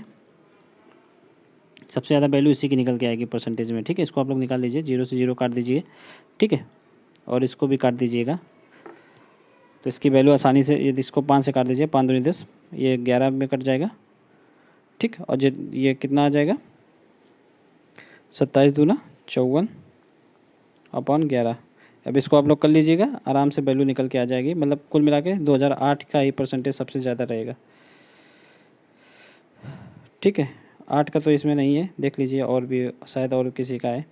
सबसे ज़्यादा वैल्यू इसी की निकल के आएगी परसेंटेज में, ठीक है। इसको आप लोग निकाल लीजिए, 0 से 0 काट दीजिए, ठीक है। और इसको भी काट दीजिएगा, तो इसकी वैल्यू आसानी से यदि इसको 5 से काट दीजिए, 5 दूनी 10, ये 11 में कट जाएगा, ठीक। और ये कितना आ जाएगा 27 दूना 54 अपॉन 11। अब इसको आप लोग कर लीजिएगा, आराम से वैल्यू निकल के आ जाएगी। मतलब कुल मिला के 2008 का ही परसेंटेज सबसे ज़्यादा रहेगा, ठीक है। 8 का तो इसमें नहीं है, देख लीजिए और भी शायद और किसी का है।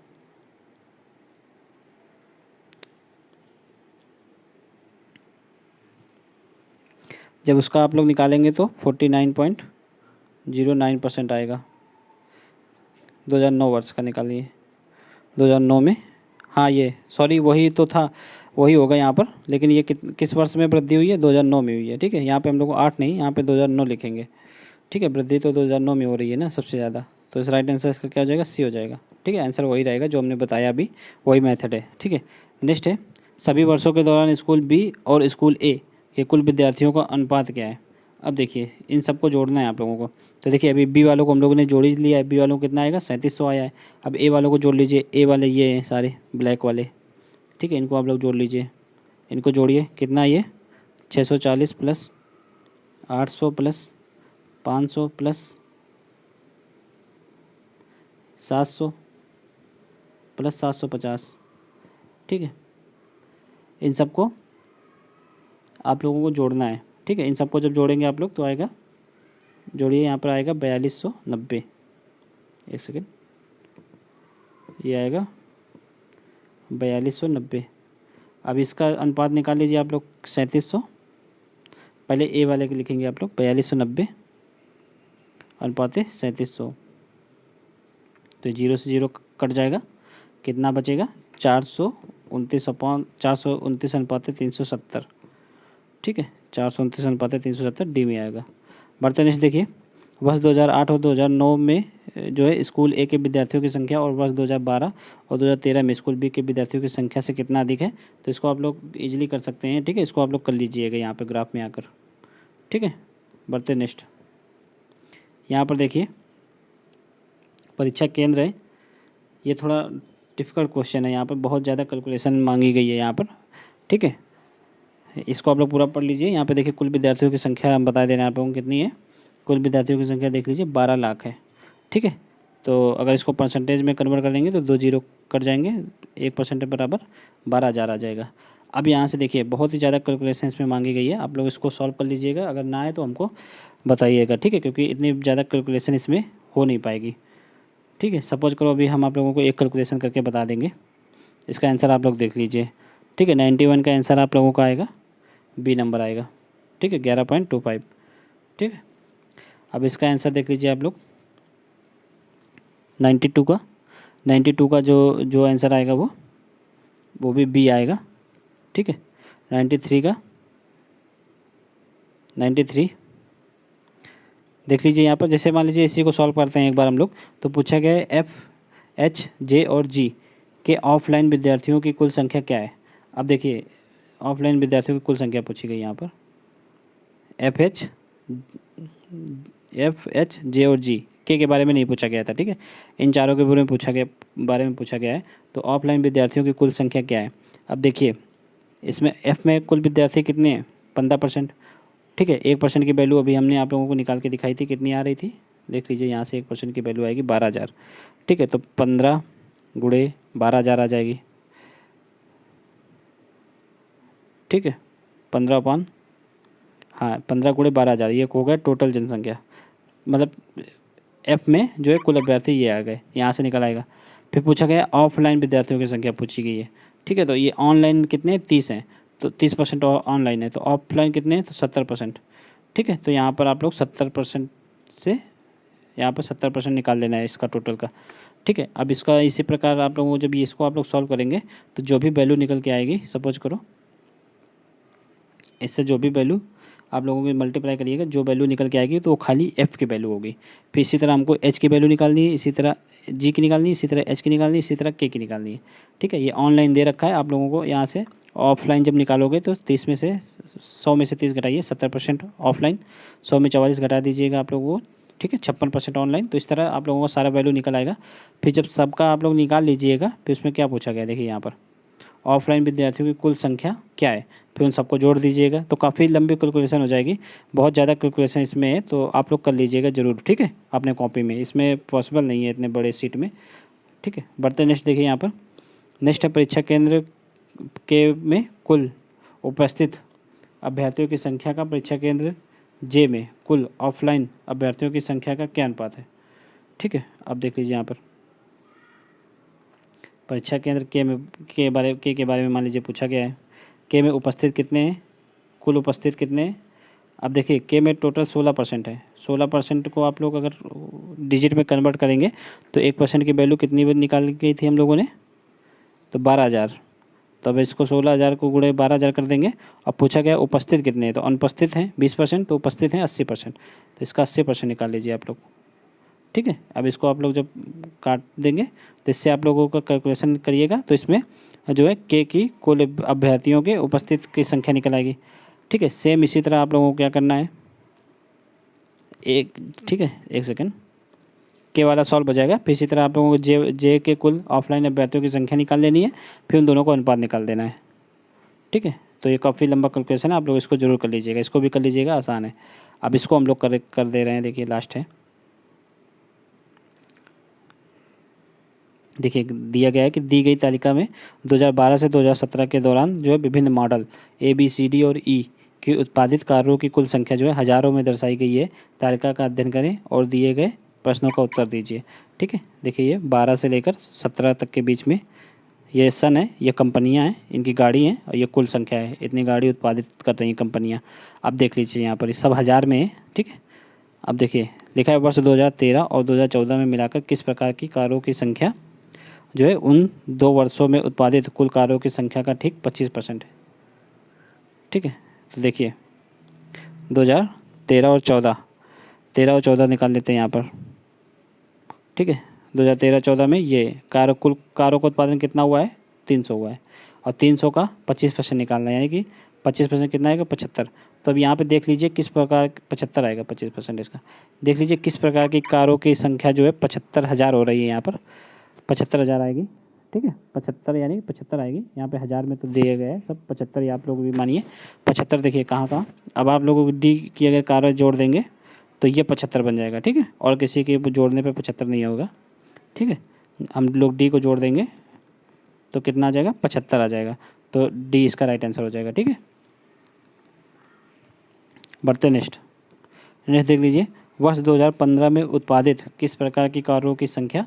जब उसका आप लोग निकालेंगे तो 49.09% आएगा। 2009 वर्ष का निकालिए, 2009 में, हाँ ये सॉरी वही तो था, वही होगा यहाँ पर। लेकिन ये किस वर्ष में वृद्धि हुई है 2009 में हुई है, ठीक है। यहाँ पे हम लोग को 8 नहीं, यहाँ पे 2009 लिखेंगे, ठीक है। वृद्धि तो 2009 में हो रही है ना सबसे ज़्यादा, तो इस राइट आंसर इसका क्या हो जाएगा सी हो जाएगा, ठीक है। आंसर वही रहेगा जो हमने बताया अभी, वही मेथड है, ठीक है। नेक्स्ट है सभी वर्षों के दौरान स्कूल बी और स्कूल ए के कुल विद्यार्थियों का अनुपात क्या है। अब देखिए इन सबको जोड़ना है आप लोगों को। तो देखिए अभी बी वालों को हम लोगों ने जोड़ ही लिया है, बी वालों को कितना आएगा 3700 आया है। अब ए वालों को जोड़ लीजिए, ए वाले ये हैं सारे ब्लैक वाले, ठीक है। इनको आप लोग जोड़ लीजिए, इनको जोड़िए, कितना ये 640 प्लस 800 प्लस 500 प्लस 700 प्लस 750, ठीक है। इन सबको आप लोगों को जोड़ना है, ठीक है। इन सबको जब जोड़ेंगे आप लोग तो आएगा, जोड़िए यहाँ पर आएगा 4290, एक सेकेंड, ये आएगा 4290। अब इसका अनुपात निकाल लीजिए आप लोग 3700, पहले ए वाले के लिखेंगे आप लोग 4290 अनुपात 3700, तो 0 से 0 कट जाएगा, कितना बचेगा 429 अनुपात 370, ठीक है। 429 अनुपात 370 डी में आएगा। बढ़ते नेक्स्ट देखिए, वर्ष 2008 और 2009 में जो है स्कूल ए के विद्यार्थियों की संख्या और वर्ष 2012 और 2013 में स्कूल बी के विद्यार्थियों की संख्या से कितना अधिक है। तो इसको आप लोग इजीली कर सकते हैं, ठीक है। इसको आप लोग कर लीजिएगा यहाँ पे ग्राफ में आकर, ठीक है। बढ़ते नेक्स्ट, यहाँ पर देखिए परीक्षा केंद्र है। ये थोड़ा डिफ़िकल्ट क्वेश्चन है, यहाँ पर बहुत ज़्यादा कैलकुलेशन मांगी गई है यहाँ पर, ठीक है। इसको आप लोग पूरा पढ़ लीजिए। यहाँ पे देखिए कुल विद्यार्थियों की संख्या हम बता दे रहे हैं आप लोगों को कितनी है। कुल विद्यार्थियों की संख्या देख लीजिए 12 लाख है, ठीक है। तो अगर इसको परसेंटेज में कन्वर्ट करेंगे तो 2 जीरो कट जाएंगे, 1% बराबर 12,000 आ जाएगा। अब यहाँ से देखिए बहुत ही ज़्यादा कैलकुलेशन इसमें मांगी गई है, आप लोग इसको सॉल्व कर लीजिएगा। अगर ना आए तो हमको बताइएगा, ठीक है, क्योंकि इतनी ज़्यादा कैलकुलेशन इसमें हो नहीं पाएगी, ठीक है। सपोज करो अभी हम आप लोगों को एक कैलकुलेशन करके बता देंगे, इसका आंसर आप लोग देख लीजिए, ठीक है। 91 का आंसर आप लोगों का आएगा, बी नंबर आएगा, ठीक है, 11.25, ठीक है। अब इसका आंसर देख लीजिए आप लोग 92 का जो आंसर आएगा वो भी बी आएगा, ठीक है। 93 देख लीजिए यहाँ पर। जैसे मान लीजिए इसी को सॉल्व करते हैं एक बार हम लोग, तो पूछा गया है एफ, एच, जे और जी के ऑफलाइन विद्यार्थियों की कुल संख्या क्या है। अब देखिए ऑफलाइन विद्यार्थियों की कुल संख्या पूछी गई यहाँ पर, एफ एच जे और जी के बारे में नहीं पूछा गया था, ठीक है। इन चारों के बारे में पूछा गया है। तो ऑफलाइन विद्यार्थियों की कुल संख्या क्या है। अब देखिए इसमें एफ में कुल विद्यार्थी कितने हैं, 15%, ठीक है। 1% की वैल्यू अभी हमने आप लोगों को निकाल के दिखाई थी, कितनी आ रही थी देख लीजिए। यहाँ से 1% की वैल्यू आएगी 12,000, ठीक है। तो 15 गुणे 12,000 आ जाएगी, ठीक है। 15 गुणे 12,000 ये हो गया टोटल जनसंख्या, मतलब एफ में जो है कुल अभ्यर्थी ये आ गए, यहाँ से निकल आएगा। फिर पूछा गया ऑफलाइन विद्यार्थियों की संख्या पूछी गई है, ठीक है। तो ये ऑनलाइन कितने 30 हैं, तो 30% ऑनलाइन है, तो ऑफलाइन कितने हैं तो 70%, ठीक है। तो यहाँ पर आप लोग 70% से यहाँ पर 70% निकाल लेना है इसका टोटल का, ठीक है। अब इसका इसी प्रकार आप लोगों को जब इसको आप लोग सॉल्व करेंगे तो जो भी वैल्यू निकल के आएगी, सपोज करो इससे जो भी वैल्यू आप लोगों को मल्टीप्लाई करिएगा, जो वैल्यू निकल के आएगी तो वो खाली एफ़ की वैल्यू होगी। फिर इसी तरह हमको एच की वैल्यू निकालनी है, इसी तरह जी की निकालनी है, इसी तरह एच की निकालनी है, इसी तरह के की निकालनी है, ठीक है। ये ऑनलाइन दे रखा है आप लोगों को। यहाँ से ऑफलाइन जब निकालोगे तो 30 में से 100 में से 30 घटाइए, 70% ऑफलाइन, 100 में 44 घटा दीजिएगा आप लोगों को, ठीक है। 56% ऑनलाइन। तो इस तरह आप लोगों को सारा वैल्यू निकल आएगा। फिर जब सबका आप लोग निकाल लीजिएगा, फिर उसमें क्या पूछा गया देखिए यहाँ पर ऑफलाइन विद्यार्थियों की कुल संख्या क्या है, फिर उन सबको जोड़ दीजिएगा। तो काफ़ी लंबी कैलकुलेशन हो जाएगी, बहुत ज़्यादा कैलकुलेशन इसमें है, तो आप लोग कर लीजिएगा ज़रूर, ठीक है, अपने कॉपी में। इसमें पॉसिबल नहीं है इतने बड़े सीट में, ठीक है। बढ़ते नेक्स्ट देखिए यहाँ पर। नेक्स्ट है परीक्षा केंद्र के में कुल उपस्थित अभ्यर्थियों की संख्या का परीक्षा केंद्र जे में कुल ऑफलाइन अभ्यर्थियों की संख्या का क्या अनुपात है, ठीक है। अब देख लीजिए यहाँ पर परीक्षा केंद्र के बारे में मान लीजिए पूछा गया है। के में उपस्थित कितने हैं, कुल उपस्थित कितने हैं। अब देखिए के में टोटल 16% है। 16% को आप लोग अगर डिजिट में कन्वर्ट करेंगे तो 1% की वैल्यू कितनी निकाल गई थी हम लोगों ने, तो 12,000। तो अब इसको 16,000 को गुणे 12,000 कर देंगे। अब पूछा गया उपस्थित कितने हैं, तो अनुपस्थित हैं 20%, तो उपस्थित हैं 80%, तो इसका 80% निकाल लीजिए आप लोग, ठीक है। अब इसको आप लोग जब काट देंगे तो इससे आप लोगों का कैलकुलेशन करिएगा, तो इसमें जो है के की कुल अभ्यर्थियों के उपस्थित की संख्या निकल आएगी, ठीक है। सेम इसी तरह आप लोगों को क्या करना है, ठीक है, एक सेकंड, के वाला सॉल्व हो जाएगा। फिर इसी तरह आप लोगों को जे के कुल ऑफलाइन अभ्यर्थियों की संख्या निकाल लेनी है, फिर उन दोनों को अनुपात निकाल देना है, ठीक है। तो ये काफ़ी लंबा कैलकुलेशन है, आप लोग इसको जरूर कर लीजिएगा, इसको भी कर लीजिएगा, आसान है। अब इसको हम लोग कर दे रहे हैं, देखिए लास्ट है। देखिए दिया गया है कि दी गई तालिका में 2012 से 2017 के दौरान जो है विभिन्न model A B C D और ई की उत्पादित कारों की कुल संख्या जो है हज़ारों में दर्शाई गई है। तालिका का अध्ययन करें और दिए गए प्रश्नों का उत्तर दीजिए, ठीक है। देखिए ये 12 से लेकर 17 तक के बीच में ये सन है, ये कंपनियां हैं, इनकी गाड़ी हैं, और ये कुल संख्या है, इतनी गाड़ी उत्पादित कर रही हैं कंपनियां। अब देख लीजिए यहाँ पर सब हज़ार में है, ठीक है। अब देखिए लिखा है वर्ष 2013 और 2014 में मिलाकर किस प्रकार की कारों की संख्या जो है उन 2 वर्षों में उत्पादित कुल कारों की संख्या का ठीक 25% है, ठीक है। तो देखिए 2013 और 14 13 और 14 निकाल लेते हैं यहाँ पर, ठीक है। 2013-14 में ये कुल कारों का उत्पादन कितना हुआ है, 300 हुआ है, और 300 का 25% निकालना है, यानी कि 25% कितना आएगा, 75। तो अब यहाँ पे देख लीजिए किस प्रकार 75 आएगा 25% इसका। देख लीजिए किस प्रकार की कारों की संख्या जो है 75,000 हो रही है, यहाँ पर 75,000 आएगी, ठीक है। 75 यानी 75 आएगी, यहाँ पे हज़ार में तो दिए गए हैं सब 75 ही, आप लोग भी मानिए 75। देखिए कहाँ कहाँ, अब आप लोगों को डी की अगर कारें जोड़ देंगे तो ये 75 बन जाएगा, ठीक है। और किसी के जोड़ने पे 75 नहीं होगा, ठीक है। हम लोग डी को जोड़ देंगे तो कितना आ जाएगा, 75 आ जाएगा। तो डी इसका राइट आंसर हो जाएगा, ठीक है। बढ़ते नेक्स्ट देख लीजिए, वर्ष 2015 में उत्पादित किस प्रकार की कारों की संख्या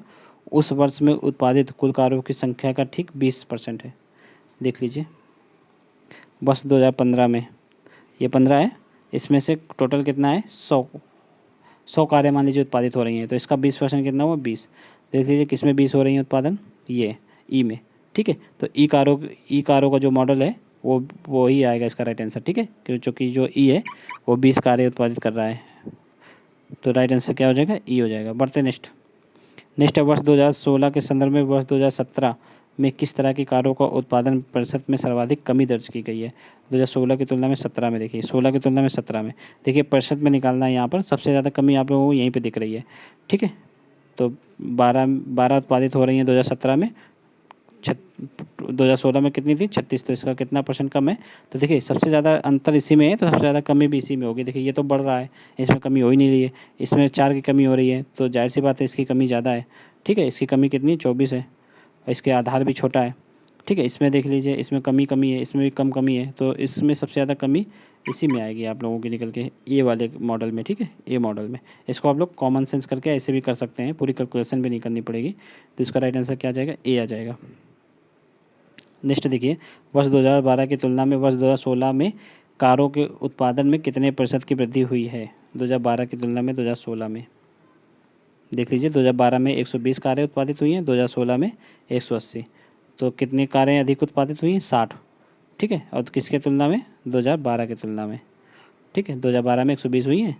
उस वर्ष में उत्पादित कुल कारों की संख्या का ठीक 20% है। देख लीजिए वर्ष 2015 में, ये 15 है, इसमें से टोटल कितना है, 100 कारें मान लीजिए उत्पादित हो रही हैं, तो इसका 20% कितना हुआ, 20। देख लीजिए किस में 20 हो रही है उत्पादन, ये ई में, ठीक है। तो ई कारों का जो मॉडल है वो ही आएगा इसका राइट आंसर, ठीक है, क्योंकि चूँकि जो ई है वो 20 कारें उत्पादित कर रहा है, तो राइट आंसर क्या हो जाएगा, ई हो जाएगा। बढ़ते नेक्स्ट है वर्ष 2016 के संदर्भ में वर्ष 2017 में किस तरह की कारों का उत्पादन प्रतिशत में सर्वाधिक कमी दर्ज की गई है। 2016 की तुलना में 17 में, देखिए 16 की तुलना में 17 में, देखिए प्रतिशत में निकालना है, यहाँ पर सबसे ज़्यादा कमी आप लोगों को यहीं पे दिख रही है, ठीक है। तो 12 उत्पादित हो रही हैं 2017 में, 2016 में कितनी थी, 36, तो इसका कितना परसेंट कम है। तो देखिए सबसे ज़्यादा अंतर इसी में है, तो सबसे ज़्यादा कमी भी इसी में होगी। देखिए ये तो बढ़ रहा है, इसमें कमी हो ही नहीं रही है, इसमें 4 की कमी हो रही है, तो जाहिर सी बात है इसकी कमी ज़्यादा है, ठीक है। इसकी कमी कितनी, 24 है, इसके आधार भी छोटा है, ठीक है। इसमें देख लीजिए इसमें कमी है, इसमें भी कम कमी है, तो इसमें सबसे ज़्यादा कमी इसी में आएगी आप लोगों की निकल के, ए वाले मॉडल में, ठीक है, ए मॉडल में। इसको आप लोग कॉमन सेंस करके ऐसे भी कर सकते हैं, पूरी कैलकुलेशन भी नहीं करनी पड़ेगी। तो इसका राइट आंसर क्या आ जाएगा, ए आ जाएगा। नेक्स्ट देखिए, वर्ष 2012 की तुलना में वर्ष 2016 में कारों के उत्पादन में कितने प्रतिशत की वृद्धि हुई है। 2012 की तुलना में 2016 में, देख लीजिए 2012 में 120 कारें उत्पादित हुई हैं, 2016 में 180, तो कितनी कारें अधिक उत्पादित हुई हैं, 60, ठीक है। और किसके तुलना में, 2012 की तुलना में, ठीक है। 2012 में 120 हुई हैं,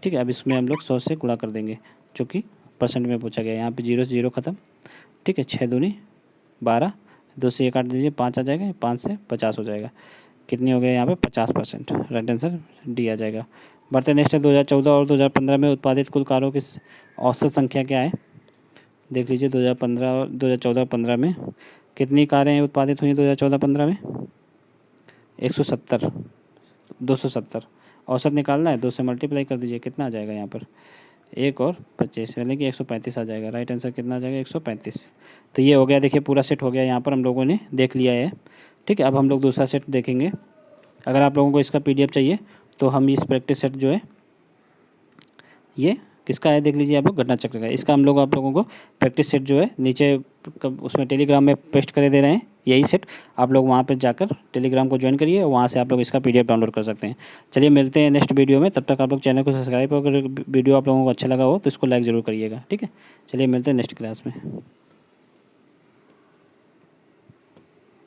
ठीक है। अब इसमें हम लोग 100 से गुणा कर देंगे, जो कि परसेंट में पूछा गया है, यहाँ पे 0 से 0 खत्म, ठीक है। 6 दूनी 12, 2 से 1 काट दीजिए, 5 आ जाएगा, 5 से 50 हो जाएगा, कितनी हो गया यहाँ पे 50%, राइट आंसर डी आ जाएगा। बढ़ते नेक्स्ट है 2014 और 2015 में उत्पादित कुल कारों की औसत संख्या क्या है। देख लीजिए 2015 और 2014-15 में कितनी कारें उत्पादित हुई 2014-15 में, 170, 270। औसत निकालना है, 2 से मल्टीप्लाई कर दीजिए, कितना आ जाएगा यहाँ पर, 1 और 25 यानी कि 135 आ जाएगा। राइट आंसर कितना आ जाएगा, 135। तो ये हो गया, देखिए पूरा सेट हो गया, यहाँ पर हम लोगों ने देख लिया है, ठीक है। अब हम लोग दूसरा सेट देखेंगे। अगर आप लोगों को इसका PDF चाहिए तो हम इस प्रैक्टिस सेट जो है, ये किसका है, देख लीजिए आप लोग, घटना चक्र का। इसका हम लोग आप लोगों को प्रैक्टिस सेट जो है नीचे उसमें टेलीग्राम में पेस्ट करे दे रहे हैं, यही सेट आप लोग वहाँ पे जाकर टेलीग्राम को ज्वाइन करिए, वहाँ से आप लोग इसका PDF डाउनलोड कर सकते हैं। चलिए मिलते हैं नेक्स्ट वीडियो में, तब तक आप लोग चैनल को सब्सक्राइब, अगर वीडियो आप लोगों को अच्छा लगा हो तो इसको लाइक ज़रूर करिएगा, ठीक है। चलिए मिलते हैं नेक्स्ट क्लास में।